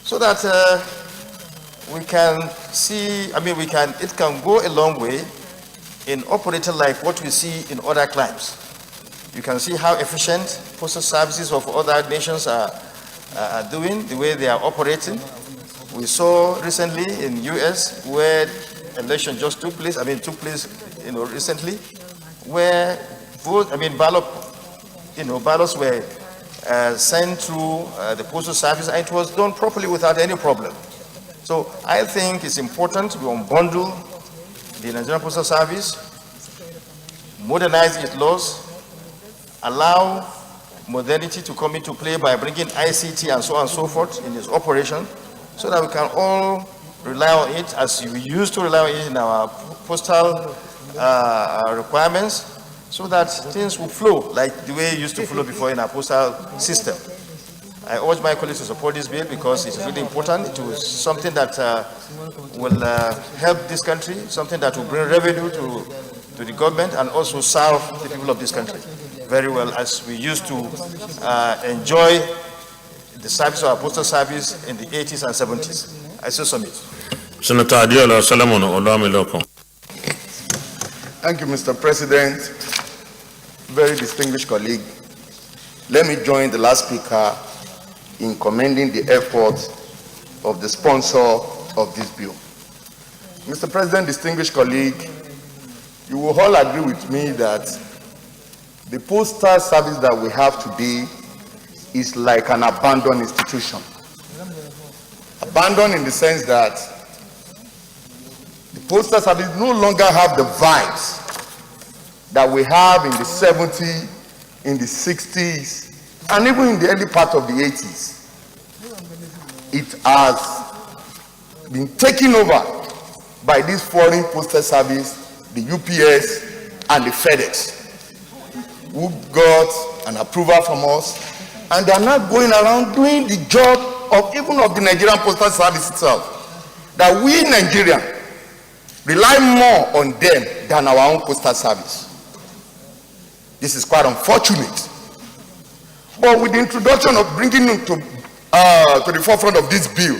so that we can see, it can go a long way in operating like what we see in other climes. You can see how efficient postal services of other nations are doing, the way they are operating. We saw recently in US where election just took place, recently, where ballots were sent through the postal service, and it was done properly without any problem. So I think it's important we unbundle the Nigerian Postal Service, modernize its laws, allow modernity to come into play by bringing ICT and so on and so forth in its operation, so that we can all rely on it as we used to rely on it in our postal requirements, so that things will flow like the way it used to flow before in our postal system. I urge my colleagues to support this bill because it's really important. It is something that will help this country, something that will bring revenue to the government and also serve the people of this country very well, as we used to enjoy the service of our postal service in the 80s and 70s. I so submit. Senator Adiola Solomon Olawamiloko. Thank you, Mr. President. Very distinguished colleague. Let me join the last speaker in commending the efforts of the sponsor of this bill. Mr. President, distinguished colleague, you will all agree with me that the postal service that we have today is like an abandoned institution. Abandoned in the sense that the postal service no longer have the vibes that we have in the 70s, in the 60s, and even in the early part of the 80s. It has been taken over by this foreign postal service, the UPS and the FedEx, who got an approval from us, and they are not going around doing the job of even of the Nigerian Postal Service itself. That we Nigerians rely more on them than our own postal service. This is quite unfortunate. But with the introduction of bringing it to the forefront of this bill,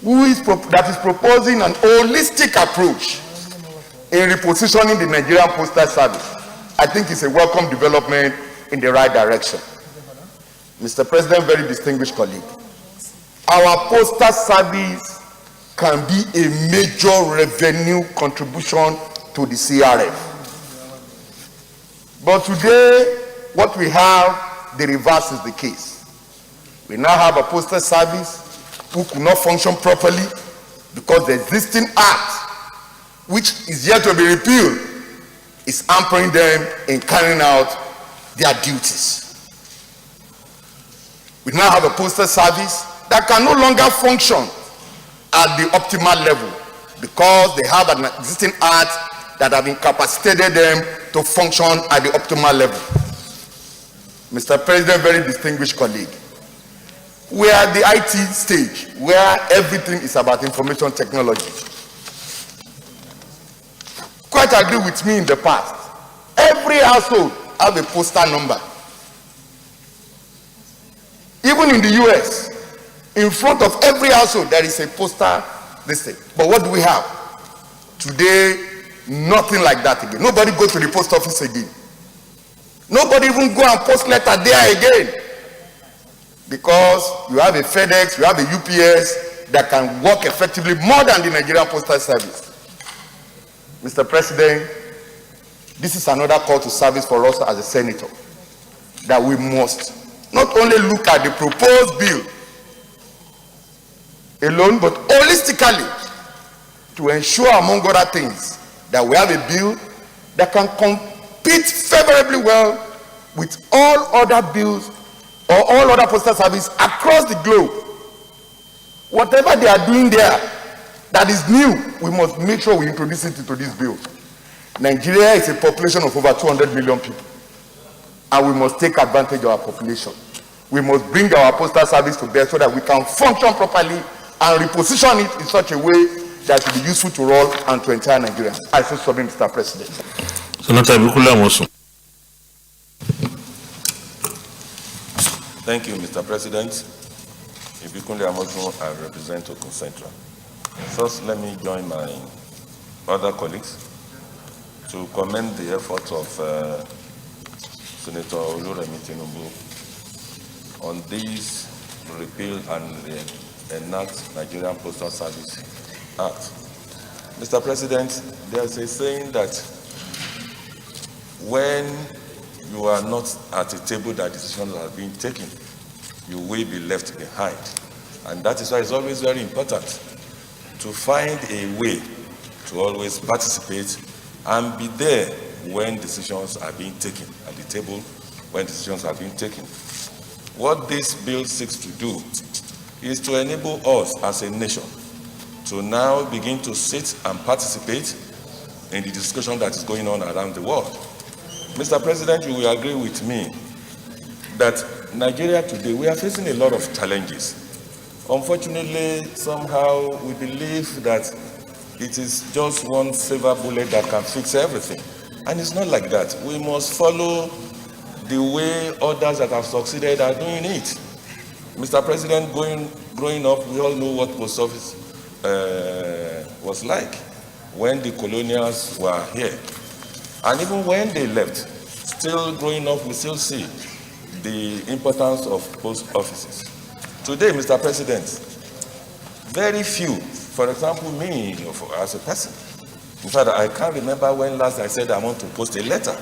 that is proposing an holistic approach in repositioning the Nigerian Postal Service, I think it's a welcome development in the right direction. Mr. President, very distinguished colleague, our postal service can be a major revenue contribution to the CRF. But today, what we have, the reverse is the case. We now have a postal service who could not function properly because the existing act, which is yet to be repealed, is hampering them in carrying out their duties. We now have a postal service that can no longer function at the optimal level because they have an existing act that have incapacitated them to function at the optimal level. Mr. President, very distinguished colleague, we are at the IT stage where everything is about information technology. Quite agree with me in the past. Every household have a postal number. Even in the US, in front of every household there is a postal listing. But what do we have? Today, nothing like that again. Nobody goes to the post office again. Nobody even go and post letter there again. Because you have a FedEx, you have a UPS that can work effectively more than the Nigerian Postal Service. Mr. President, this is another call to service for us as a senator, that we must not only look at the proposed bill alone, but holistically to ensure, among other things, that we have a bill that can compete favorably well with all other bills or all other postal services across the globe. Whatever they are doing there that is new, we must make sure we introduce it into this bill. Nigeria is a population of over 200 million people, and we must take advantage of our population. We must bring our postal service to bear so that we can function properly and reposition it in such a way that will be useful to all and to entire Nigeria. I so submit, Mr. President. Senator Bukula Amosun. Thank you, Mr. President. Ibikunle Amosun, I represent Oko Central. First, let me join my other colleagues to commend the efforts of Senator Oluremi Tinubu on this repeal and enact Nigerian Postal Service Act. Mr. President, there's a saying that when you are not at a table that decisions are being taken, you will be left behind. And that is why it's always very important to find a way to always participate and be there when decisions are being taken, at the table when decisions are being taken. What this bill seeks to do is to enable us as a nation to now begin to sit and participate in the discussion that is going on around the world. Mr. President, you will agree with me that Nigeria today, we are facing a lot of challenges. Unfortunately, somehow we believe that it is just one silver bullet that can fix everything. And it's not like that. We must follow the way others that have succeeded are doing it. Mr. President, growing up, we all know what post office was like when the colonials were here. And even when they left, still growing up, we still see the importance of post offices. Today, Mr. President, very few, for example, me as a person, in fact, I can't remember when last I said I want to post a letter,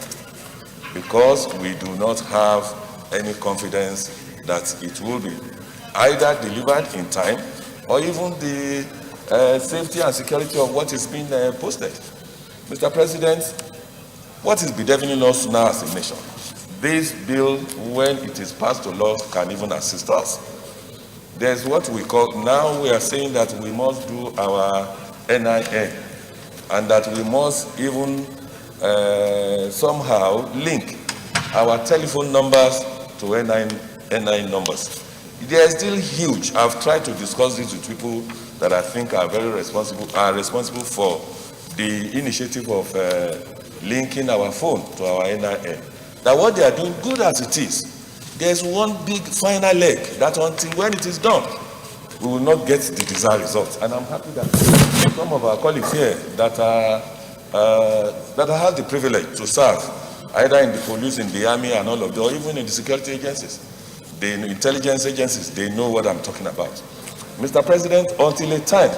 because we do not have any confidence that it will be either delivered in time or even the safety and security of what is being posted. Mr. President, what is bedeviling us now as a nation? This bill, when it is passed to law, can even assist us. There's what we call, now we are saying that we must do our NIN, and that we must even somehow link our telephone numbers to NIN numbers. They are still huge. I've tried to discuss this with people that I think are very responsible for the initiative of linking our phone to our NIN. That what they are doing, good as it is, there's one big final leg that until when it is done, we will not get the desired results. And I'm happy that some of our colleagues here that have the privilege to serve, either in the police, in the army, and all of them, or even in the security agencies, the intelligence agencies, they know what I'm talking about. Mr. President, until a time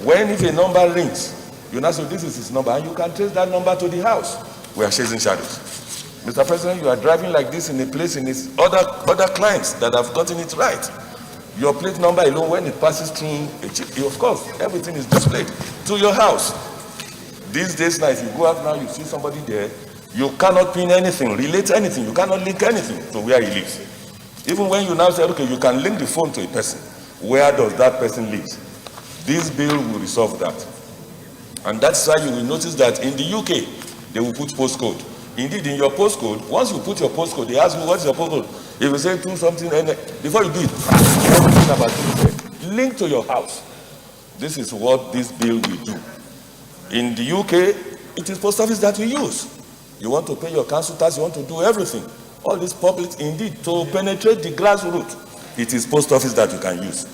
when if a number rings, you now say this is his number, and you can trace that number to the house, we are chasing shadows. Mr. President, you are driving like this in a place in his other clients that have gotten it right. Your plate number alone, when it passes through a chip, of course, everything is displayed to your house. These days now, if you go out now, you see somebody there, you cannot pin anything, relate anything, you cannot link anything to where he lives. Even when you now say, okay, you can link the phone to a person, where does that person live? This bill will resolve that. And that's why you will notice that in the UK, they will put postcode. Indeed, in your postcode, once you put your postcode, they ask you, what's your postcode? If you say 2 something, and before you do it, link to your house. This is what this bill will do. In the UK, it is post office that we use. You want to pay your council tax, you want to do everything. All this public, indeed, to penetrate the grassroots, it is post office that you can use.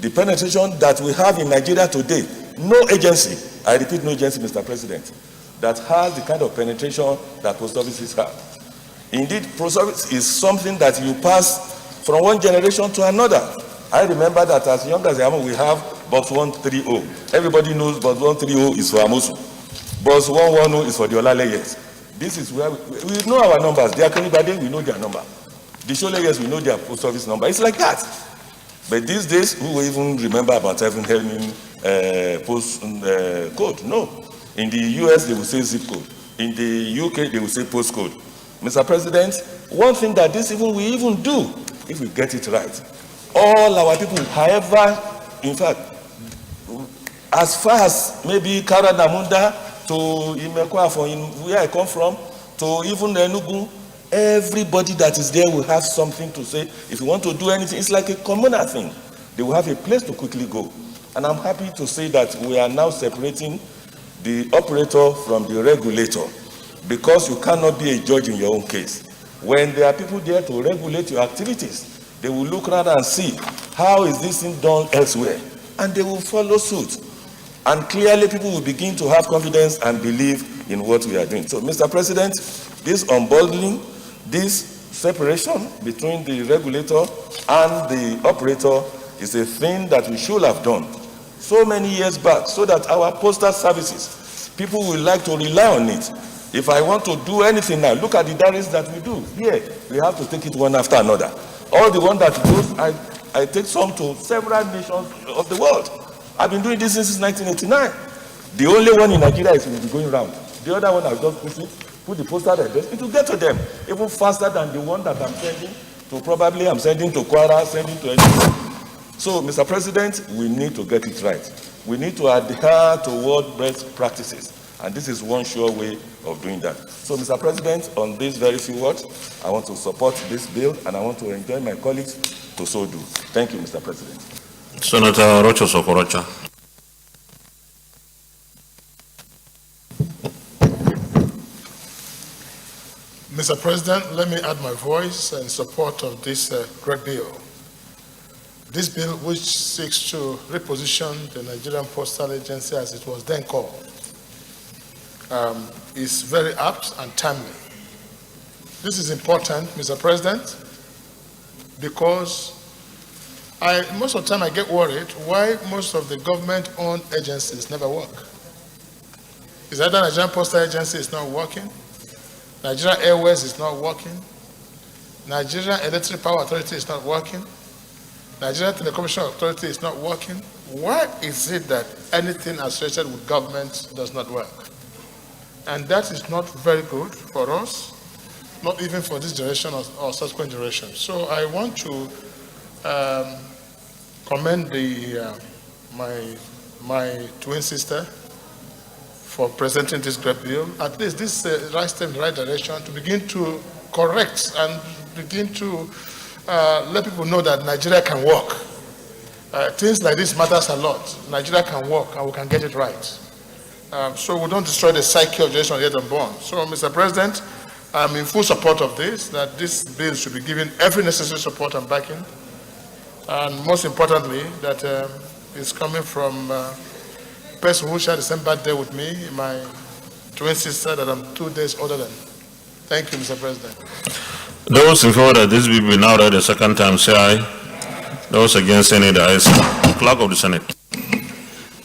The penetration that we have in Nigeria today, no agency, I repeat, no agency, Mr. President, that has the kind of penetration that post offices have. Indeed, post office is something that you pass from one generation to another. I remember that as young as I am, we have box 130. Everybody knows box 130 is for Amosu. Box 110 is for the Olaleyes. This is where we know our numbers. The Akinibade, we know their number. The Sholeyes, we know their post office number. It's like that. But these days, who will even remember about having post code? No. In the US, they will say zip code. In the UK, they will say postcode. Mr. President, one thing that we even do, if we get it right, all our people, however, in fact, as far as maybe Karanamunda to Imekwa, where I come from, to even Enugu, everybody that is there will have something to say. If you want to do anything, it's like a communal thing. They will have a place to quickly go. And I'm happy to say that we are now separating the operator from the regulator, because you cannot be a judge in your own case. When there are people there to regulate your activities, they will look around and see, how is this thing done elsewhere? And they will follow suit. And clearly people will begin to have confidence and believe in what we are doing. So, Mr. President, this unbundling, this separation between the regulator and the operator is a thing that we should have done so many years back, so that our postal services, people will like to rely on it. If I want to do anything now, look at the diaries that we do. Here, we have to take it one after another. All the one that goes, I take some to several nations of the world. I've been doing this since 1989. The only one in Nigeria is will be going round. The other one, I'll just push it, put the postal address, it will get to them even faster than the one that I'm sending to, probably I'm sending to Kwara, sending to anyone. So, Mr. President, we need to get it right. We need to adhere to world best practices. And this is one sure way of doing that. So, Mr. President, on these very few words, I want to support this bill, and I want to enjoin my colleagues to so do. Thank you, Mr. President. Senator Rocha Sokorocha. Mr. President, let me add my voice in support of this great bill. This bill, which seeks to reposition the Nigerian Postal Agency as it was then called, is very apt and timely. This is important, Mr. President, because most of the time I get worried why most of the government-owned agencies never work. Is either Nigerian Postal Agency is not working, Nigeria Airways is not working, Nigeria Electric Power Authority is not working, Nigeria Telecommunication Authority is not working. Why is it that anything associated with government does not work? And that is not very good for us, not even for this generation or subsequent generations. So I want to commend my twin sister for presenting this great bill. At least this right step in the right direction to begin to correct and begin to let people know that Nigeria can work. Things like this matters a lot. Nigeria can work and we can get it right. So we don't destroy the psyche of generation yet unborn. So, Mr. President, I'm in full support of this, that this bill should be given every necessary support and backing. And most importantly, that it's coming from a person who shared the same birthday with me, my twin sister that I'm 2 days older than. Thank you, Mr. President. Those in favor that this bill be now read a second time, say aye. Those against, any the ayes. Clerk of the Senate.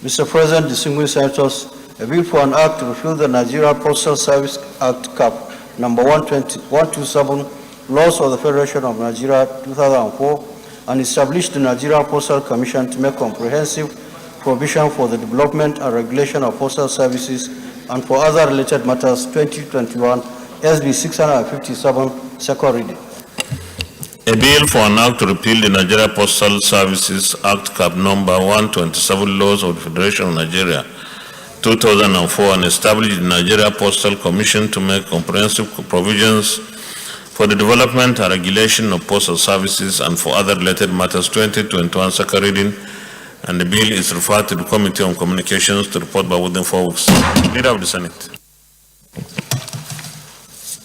Mr. President, distinguished senators, a bill for an act to repeal the Nigeria Postal Service Act Cap number 127, Laws of the Federation of Nigeria 2004, and establish the Nigeria Postal Commission to make comprehensive provision for the development and regulation of postal services and for other related matters, 2021, SB 657, second reading. A bill for an act to repeal the Nigeria Postal Services Act Cap number 127, Laws of the Federation of Nigeria 2004, and establish the Nigeria Postal Commission to make comprehensive provisions for the development and regulation of postal services and for other related matters, 2021, second reading, and the bill is referred to the Committee on Communications to report by within 4 weeks. Leader of the Senate.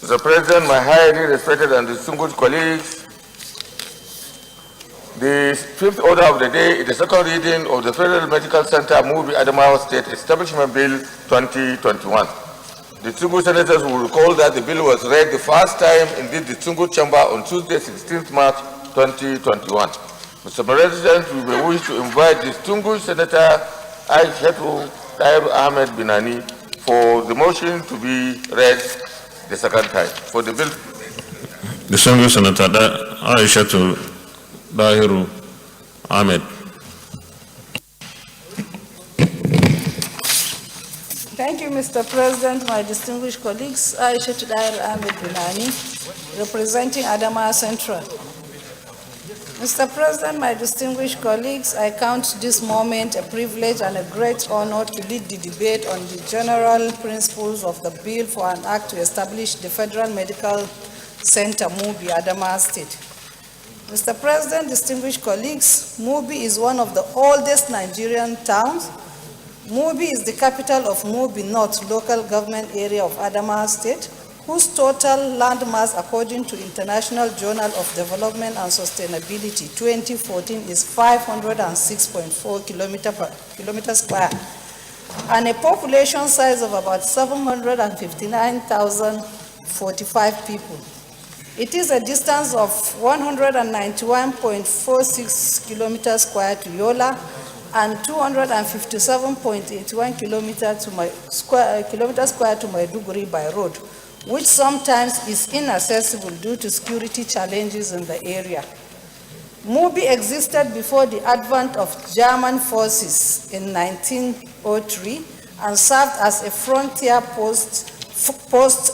Mr. President, my highly respected and distinguished colleagues, the fifth order of the day is the second reading of the Federal Medical Center Movie Adamawa State Establishment Bill 2021. distinguished senators will recall that the bill was read the first time in this distinguished chamber on Tuesday, 16th March 2021. Mr. President, we may wish to invite distinguished Senator Aishatu Tahir Ahmed Binani for the motion to be read the second time. For the bill. Distinguished Senator Aishatu Tahir Ahmed. Thank you, Mr. President, my distinguished colleagues. Aisha Tahir Ahmed Binani, representing Adamawa Central. Mr. President, my distinguished colleagues, I count this moment a privilege and a great honor to lead the debate on the general principles of the bill for an act to establish the Federal Medical Center, Mubi, Adamawa State. Mr. President, distinguished colleagues, Mubi is one of the oldest Nigerian towns. Mubi is the capital of Mubi North local government area of Adamawa State, whose total landmass, according to International Journal of Development and Sustainability 2014, is 506.4 kilometers square, and a population size of about 759,045 people. It is a distance of 191.46 kilometers square to Yola, and 257.81 kilometers square to Maiduguri by road, which sometimes is inaccessible due to security challenges in the area. Mubi existed before the advent of German forces in 1903 and served as a frontier post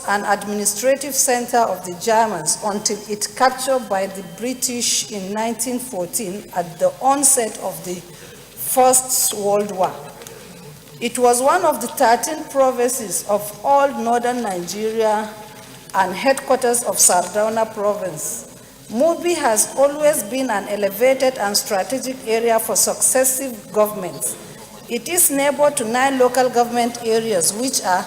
and administrative center of the Germans until it captured by the British in 1914 at the onset of the First World War. It was one of the 13 provinces of all northern Nigeria and headquarters of Sardauna province. Mubi has always been an elevated and strategic area for successive governments. It is neighbor to 9 local government areas, which are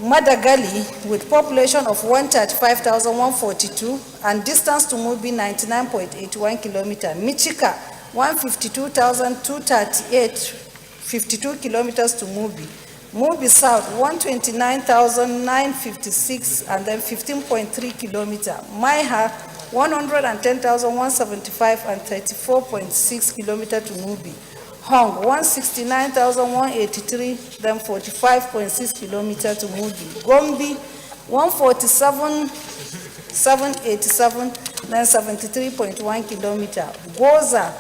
Madagali, with population of 135,142 and distance to Mubi 99.81 kilometers, Michika 152,238, 52 kilometers to Mubi. Mubi South, 129,956 and then 15.3 kilometers. Maiha, 110,175 and 34.6 kilometers to Mubi. Hong, 169,183, then 45.6 kilometers to Mubi. Gombe, 147,787, then 73.1 kilometers. Goza,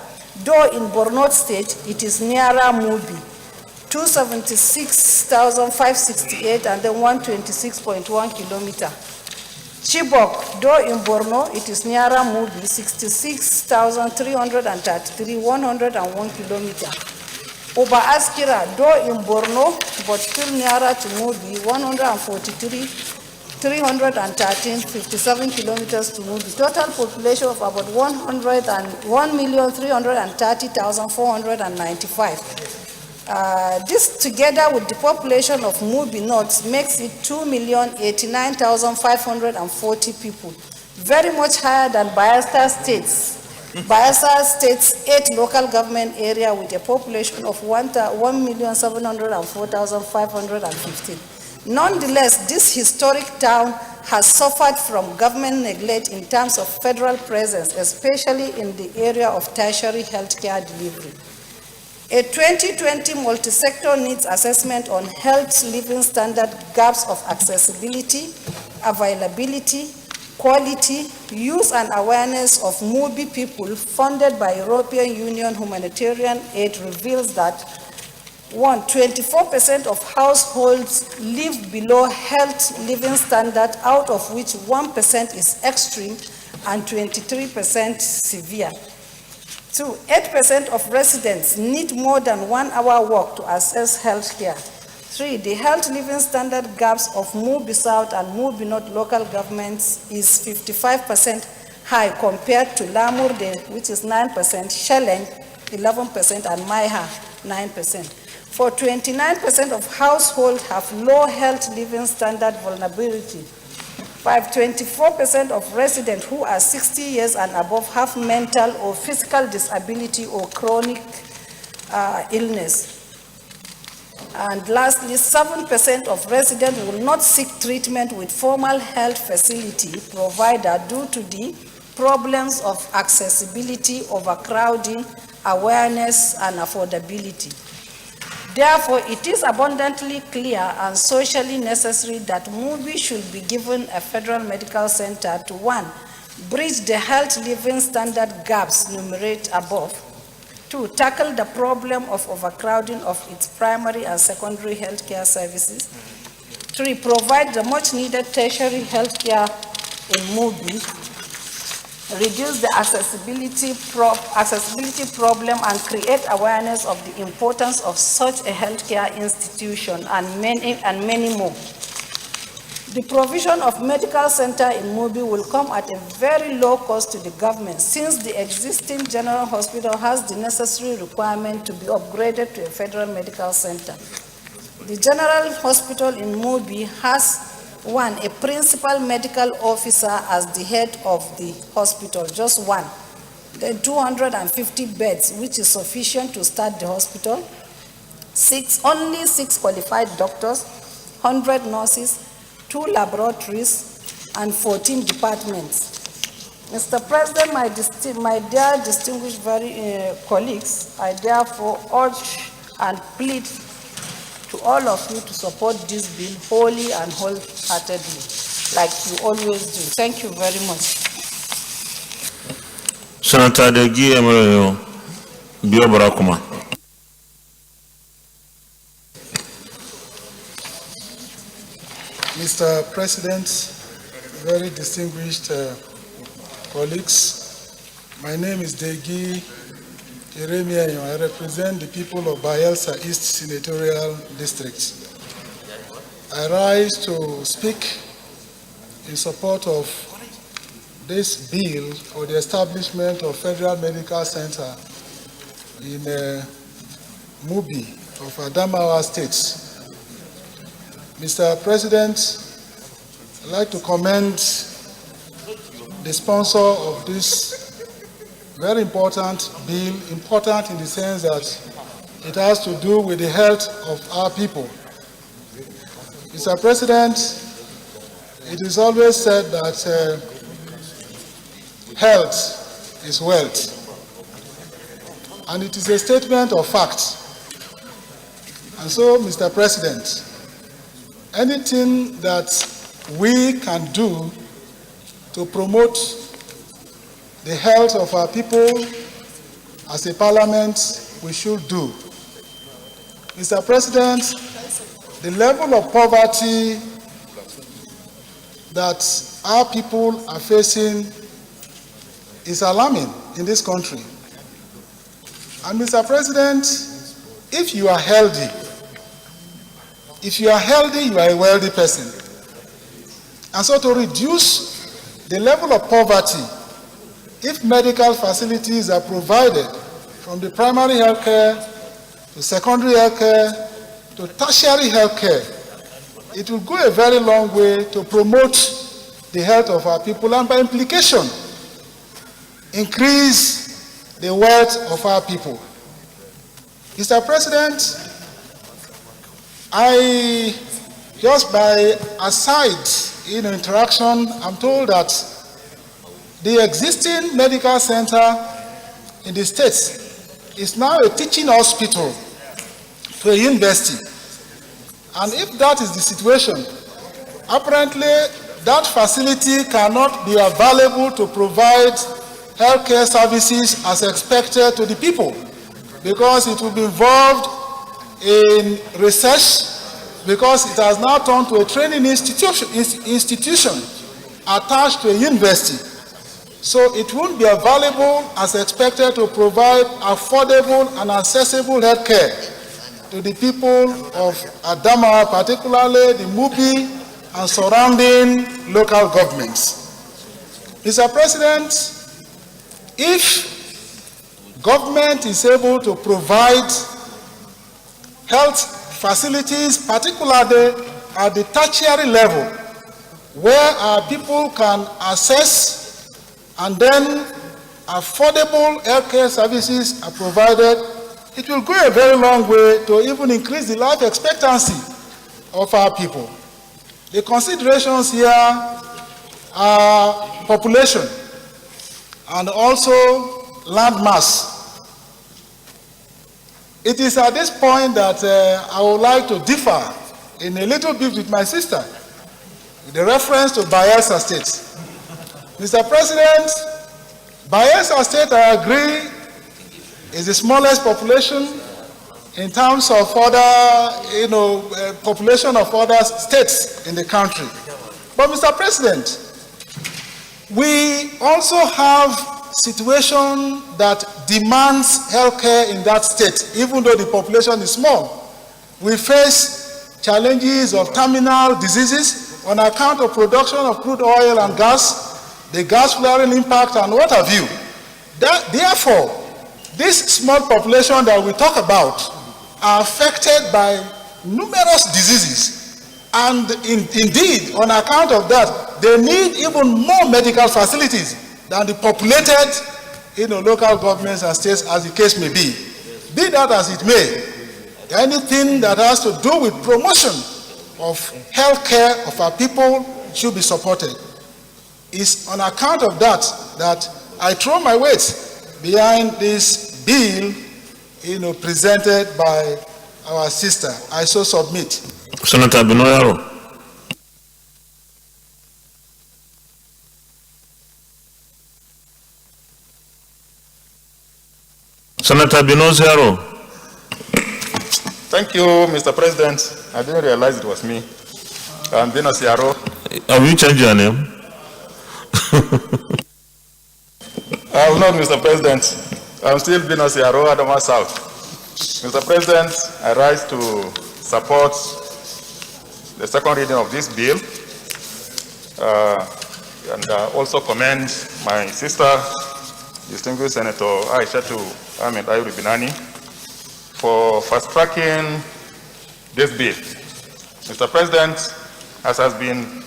though in Borno State, it is nearer Mubi, 276,568 and then 126.1 kilometers. Chibok, though in Borno, it is nearer Mubi, 66,333, 101 kilometers. Oba Askira, though in Borno, but still nearer to Mubi, 143, 313, 57 kilometers to Mubi. Total population of about 1,330,495. This, together with the population of Mubi North, makes it 2,089,540 people, very much higher than Bayelsa State's 8 local government area with a population of 1,704,515. Nonetheless, this historic town has suffered from government neglect in terms of federal presence, especially in the area of tertiary healthcare delivery. A 2020 multi-sector needs assessment on health living standard gaps of accessibility, availability, quality, use and awareness of Mubi people funded by European Union humanitarian aid reveals that 24% of households live below health living standard, out of which 1% is extreme and 23% severe. 2, 8% of residents need more than 1 hour walk to access health care. 3, the health living standard gaps of Mubi South and Mubi North local governments is 55% high compared to Lamurde, which is 9%, Sheleng 11%, and Maiha 9%. For 29% of households have low health living standard vulnerability. 24% of residents who are 60 years and above have mental or physical disability or chronic illness. And lastly, 7% of residents will not seek treatment with formal health facility provider due to the problems of accessibility, overcrowding, awareness, and affordability. Therefore, it is abundantly clear and socially necessary that Mubi should be given a federal medical center to 1, bridge the health living standard gaps enumerated above, 2, tackle the problem of overcrowding of its primary and secondary healthcare services, 3, provide the much needed tertiary healthcare in Mubi, reduce the accessibility problem and create awareness of the importance of such a healthcare institution, and many more. The provision of medical center in Mubi will come at a very low cost to the government, since the existing general hospital has the necessary requirement to be upgraded to a federal medical center. The general hospital in Mubi has 1, a principal medical officer as the head of the hospital, just 1. Then 250 beds, which is sufficient to start the hospital. Only 6 qualified doctors, 100 nurses, 2 laboratories, and 14 departments. Mr. President, my dear distinguished colleagues, I therefore urge and plead to all of you to support this bill wholly and wholeheartedly, like you always do. Thank you very much. Senator Degi Emerio Biobarakuma. Mr. President, very distinguished colleagues, my name is Degi Emerio. I represent the people of Bayelsa East Senatorial District. I rise to speak in support of this bill for the establishment of Federal Medical Center in Mubi of Adamawa State. Mr. President, I'd like to commend the sponsor of this very important bill, important in the sense that it has to do with the health of our people. Mr. President, it is always said that health is wealth, and it is a statement of fact. And so, Mr. President, anything that we can do to promote the health of our people as a parliament, we should do. Mr. President, the level of poverty that our people are facing is alarming in this country. And Mr. President, if you are healthy, you are a wealthy person. And so to reduce the level of poverty, if medical facilities are provided from the primary health care to secondary health care to tertiary health care, it will go a very long way to promote the health of our people and by implication, increase the wealth of our people. Mr. President, I, just by aside in interaction, I'm told that the existing medical center in the States is now a teaching hospital to a university. And if that is the situation, apparently that facility cannot be available to provide healthcare services as expected to the people, because it will be involved in research, because it has now turned to a training institution attached to a university. So it won't be available as expected to provide affordable and accessible health care to the people of Adamawa, particularly the Mubi and surrounding local governments. Mr. President, if government is able to provide health facilities, particularly at the tertiary level, where our people can access and then affordable healthcare services are provided, it will go a very long way to even increase the life expectancy of our people. The considerations here are population and also land mass. It is at this point that I would like to differ in a little bit with my sister, with the reference to Bayelsa State. Mr. President, Bayelsa State, I agree, is the smallest population in terms of other, population of other states in the country. But Mr. President, we also have situation that demands healthcare in that state, even though the population is small. We face challenges of terminal diseases on account of production of crude oil and gas, the gas flaring impact, and what have you. Therefore, this small population that we talk about are affected by numerous diseases, and indeed, on account of that, they need even more medical facilities than the populated local governments and states, as the case may be. Be that as it may, anything that has to do with promotion of health care of our people should be supported. It's on account of that that I throw my weight behind this bill presented by our sister. I so submit. Senator Binoyaro. Senator Binoyaro. Thank you, Mr. President. I didn't realize it was me. I'm Binoyaro. Have you changed your name? I will not, Mr. President. I'm still Binoyaro, Adama South. Mr. President, I rise to support the second reading of this bill and also commend my sister, distinguished Senator Aishatu Ahmed Ayuri Binani, for fast-tracking this bill. Mr. President, as has been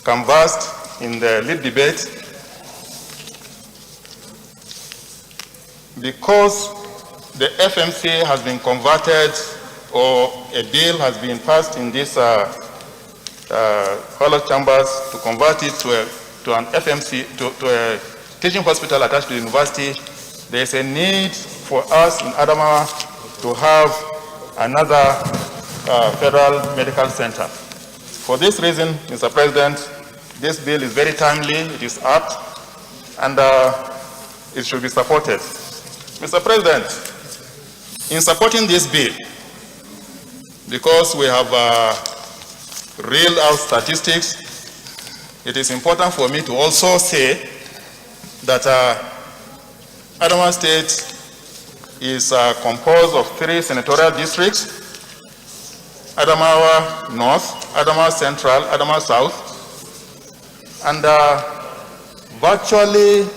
canvassed in the lead debate, because the FMC has been converted or a bill has been passed in this hollow chambers to convert it to an FMC, to a teaching hospital attached to the university, there is a need for us in Adamawa to have another federal medical center. For this reason, Mr. President, this bill is very timely, it is apt, and it should be supported. Mr. President, in supporting this bill, because we have reeled out statistics, it is important for me to also say that Adamawa State is composed of 3 senatorial districts: Adamawa North, Adamawa Central, Adamawa South, and virtually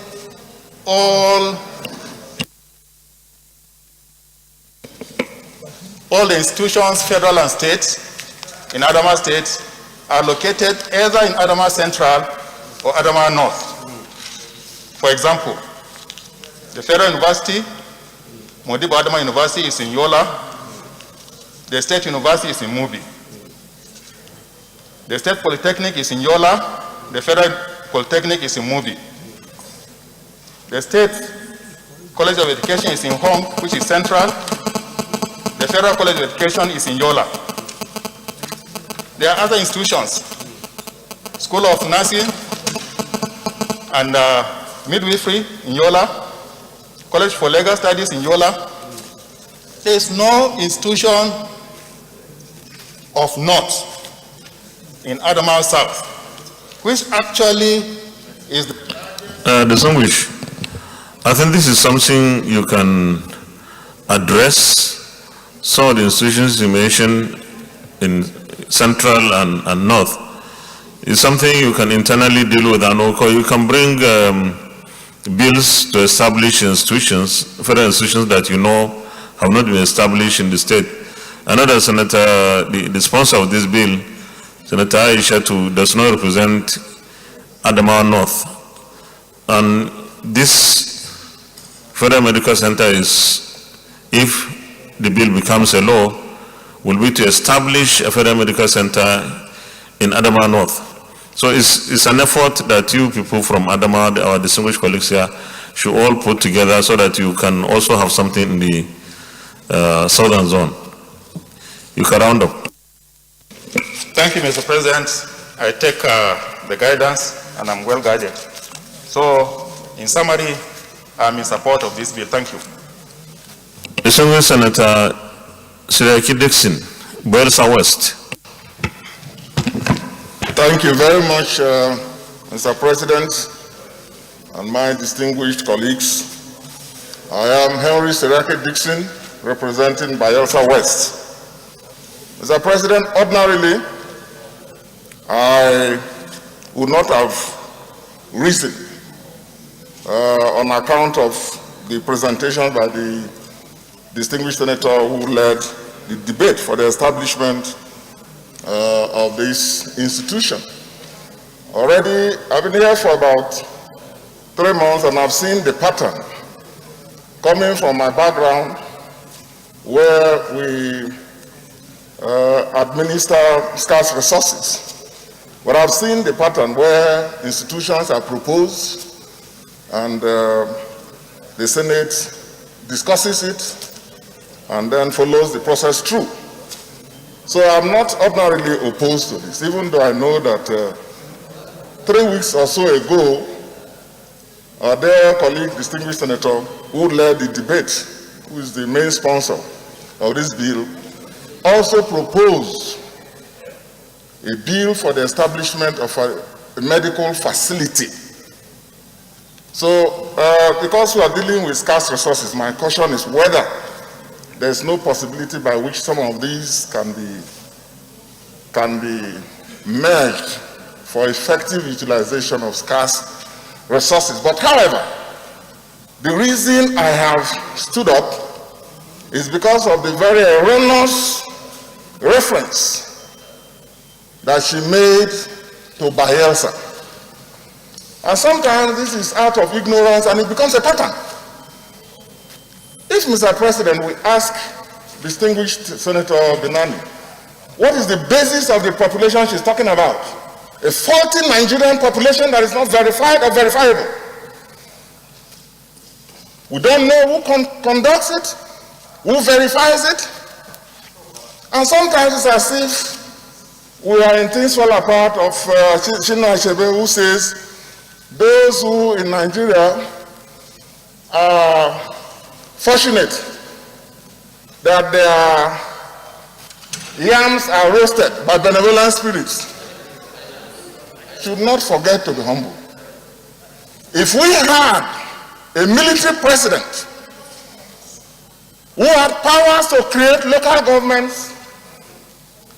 all the institutions, federal and state, in Adamawa State are located either in Adamawa Central or Adamawa North. For example, the Federal University, Modibo Adama University, is in Yola. The State University is in Mubi. The State Polytechnic is in Yola. The Federal Polytechnic is in Mubi. The State College of Education is in Hong, which is central. The Federal College of Education is in Yola. There are other institutions, School of Nursing and Midwifery in Yola, College for Legal Studies in Yola. There is no institution of note in Adamawa South, which actually is Distinguished, I think this is something you can address. Some of the institutions you mentioned in Central and North is something you can internally deal with, and you can bring bills to establish institutions, federal institutions that you know have not been established in the state. Another senator, the sponsor of this bill, Senator Aishatu, does not represent Adamawa North. And this federal medical center is if the bill becomes a law, will be to establish a federal medical center in Adamawa North. So it's an effort that you people from Adamawa, our distinguished colleagues here, should all put together so that you can also have something in the southern zone. You can round up. Thank you, Mr. President. I take the guidance and I'm well guided. So, in summary, I'm in support of this bill. Thank you. Distinguished Senator Siraki Dixon, Belsa West. Thank you very much, Mr. President and my distinguished colleagues. I am Henry Siraki Dixon, representing Bayelsa West. Mr. President, ordinarily, I would not have risen on account of the presentation by the distinguished senator who led the debate for the establishment of this institution. Already, I've been here for about 3 months and I've seen the pattern coming from my background where we administer scarce resources. But I've seen the pattern where institutions are proposed and the Senate discusses it and then follows the process through. So I'm not ordinarily opposed to this, even though I know that 3 weeks or so ago, our dear colleague, distinguished senator, who led the debate, who is the main sponsor of this bill, also proposed a bill for the establishment of a medical facility. So, because we are dealing with scarce resources, my caution is whether there is no possibility by which some of these can be merged for effective utilization of scarce resources. But however, the reason I have stood up is because of the very erroneous reference that she made to Bayelsa. And sometimes this is out of ignorance and it becomes a pattern. If, Mr. President, we ask distinguished Senator Benani, what is the basis of the population she's talking about? A faulty Nigerian population that is not verified or verifiable. We don't know who conducts it, who verifies it, and sometimes it's as if we are in things fall apart of Chinua Achebe, who says those who in Nigeria are fortunate that their yams are roasted by benevolent spirits should not forget to be humble. If we had a military president who had powers to create local governments,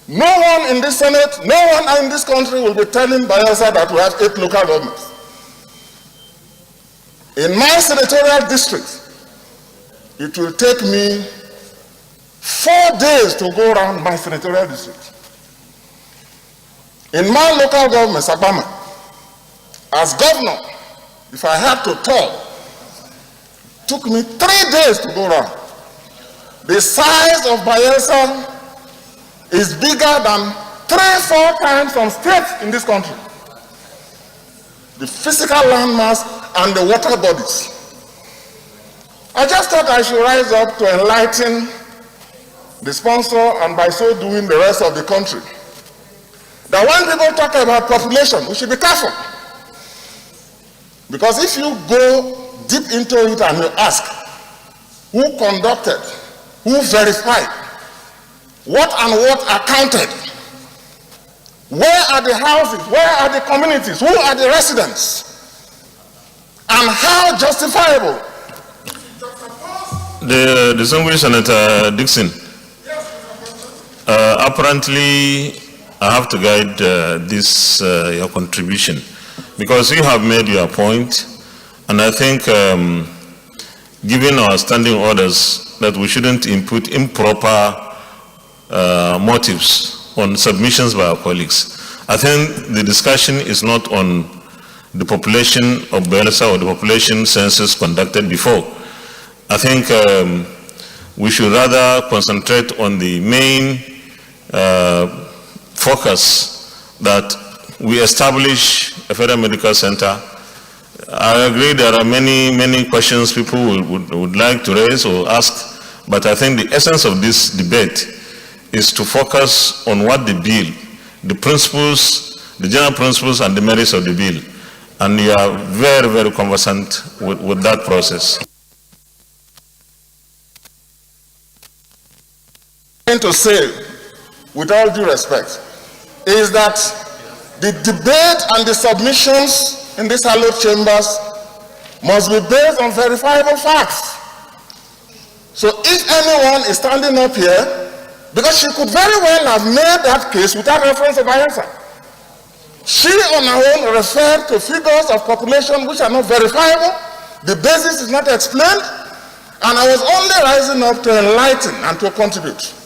no one in this Senate, no one in this country will be telling Bayelsa that we have 8 local governments. In my senatorial district, it will take me 4 days to go around my senatorial district. In my local government, Sabama, as governor, if I had to toll, it took me 3 days to go around. The size of Bayelsa is bigger than 3-4 times some states in this country. The physical landmass and the water bodies. I just thought I should rise up to enlighten the sponsor and by so doing the rest of the country. That when people talk about population, we should be careful. Because if you go deep into it and you ask who conducted, who verified, what and what accounted, where are the houses, where are the communities, who are the residents, and how justifiable. The distinguished Senator Dixon, apparently I have to guide this your contribution because you have made your point, and I think given our standing orders that we shouldn't input improper motives on submissions by our colleagues. I think the discussion is not on the population of Bayelsa or the population census conducted before. I think we should rather concentrate on the main focus that we establish a federal medical center. I agree there are many questions people would like to raise or ask, but I think the essence of this debate is to focus on what the bill, the principles, the general principles and the merits of the bill. And you are very, very conversant with that process. To say, with all due respect, is that the debate and the submissions in these hallowed chambers must be based on verifiable facts. So if anyone is standing up here, because she could very well have made that case without reference to Bayelsa. She on her own referred to figures of population which are not verifiable, the basis is not explained, and I was only rising up to enlighten and to contribute.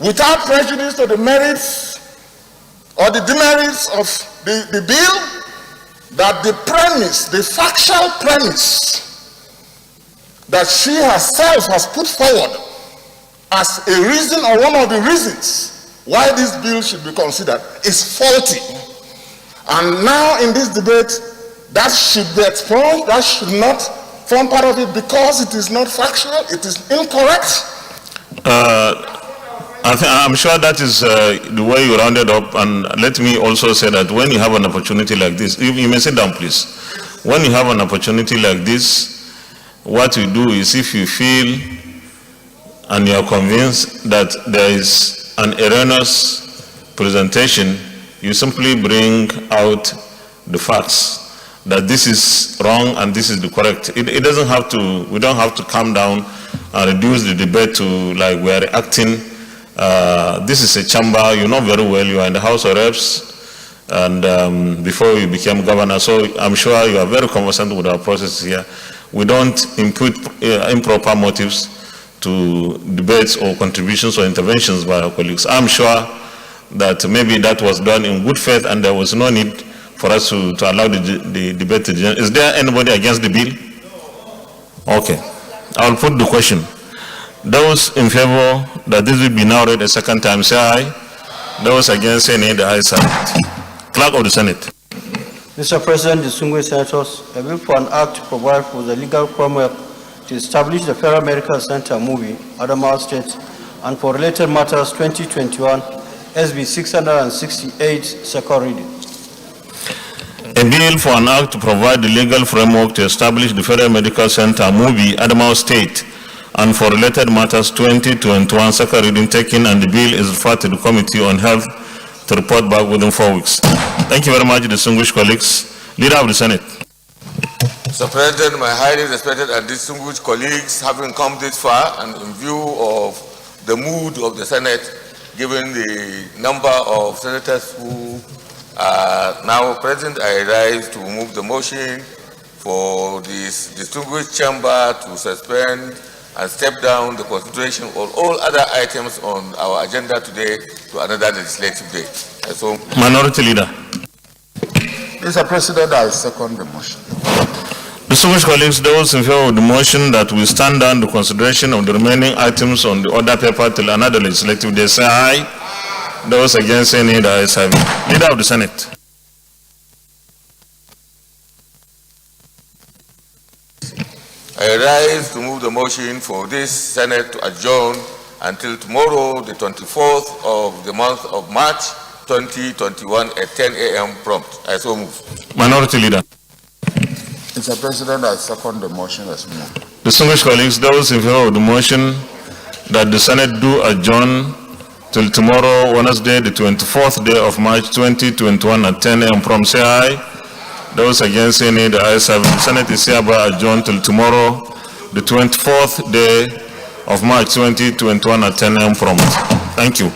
Without prejudice to the merits or the demerits of the bill, that the premise, the factual premise that she herself has put forward as a reason or one of the reasons why this bill should be considered is faulty. And now in this debate, that should be expunged, that should not form part of it because it is not factual, it is incorrect. I'm sure that is the way you rounded up, and let me also say that when you have an opportunity like this, you may sit down please. When you have an opportunity like this, what you do is, if you feel and you are convinced that there is an erroneous presentation, you simply bring out the facts that this is wrong and this is the correct. It doesn't have to, we don't have to calm down and reduce the debate to like we are reacting. This is a chamber, you know very well, you are in the House of Reps, and before you became governor, so I'm sure you are very conversant with our process here. We don't impute improper motives to debates or contributions or interventions by our colleagues. I'm sure that maybe that was done in good faith and there was no need for us to allow the debate to join. Is there anybody against the bill? Okay, I'll put the question. Those in favor that this will be now read a second time, say aye. Those against, say nay. The ayes have it. Clerk of the Senate. Mr. President, distinguished senators, a bill for an act to provide for the legal framework to establish the Federal Medical Center movie, Adamawa State, and for related matters 2021, SB 668, second reading. A bill for an act to provide the legal framework to establish the Federal Medical Center movie, Adamawa State, and for related matters 2021, second reading taken, and the bill is referred to the Committee on Health to report back within 4 weeks. Thank you very much, distinguished colleagues. Leader of the Senate. Mr. President, my highly respected and distinguished colleagues, having come this far and in view of the mood of the Senate, given the number of senators who are now present, I rise to move the motion for this distinguished chamber to suspend and step down the consideration of all other items on our agenda today to another legislative day. So, Minority Leader. Mr. President, I second the motion. Distinguished colleagues, those in favor of the motion that we stand down the consideration of the remaining items on the order paper till another legislative day, say aye. Those against, say nay. The ayes have it. Leader of the Senate. I rise to move the motion for this Senate to adjourn until tomorrow, the 24th of the month of March 2021 at 10 a.m. prompt. I so move. Minority Leader. Mr. President, I second the motion as moved. Distinguished colleagues, those in favor of the motion that the Senate do adjourn till tomorrow, Wednesday, the 24th day of March 2021 at 10 a.m. prompt, say aye. Those against, say nay. The ayes have it. The Senate is hereby adjourned till tomorrow, the 24th day of March 2021 at 10 a.m. prompt. Thank you.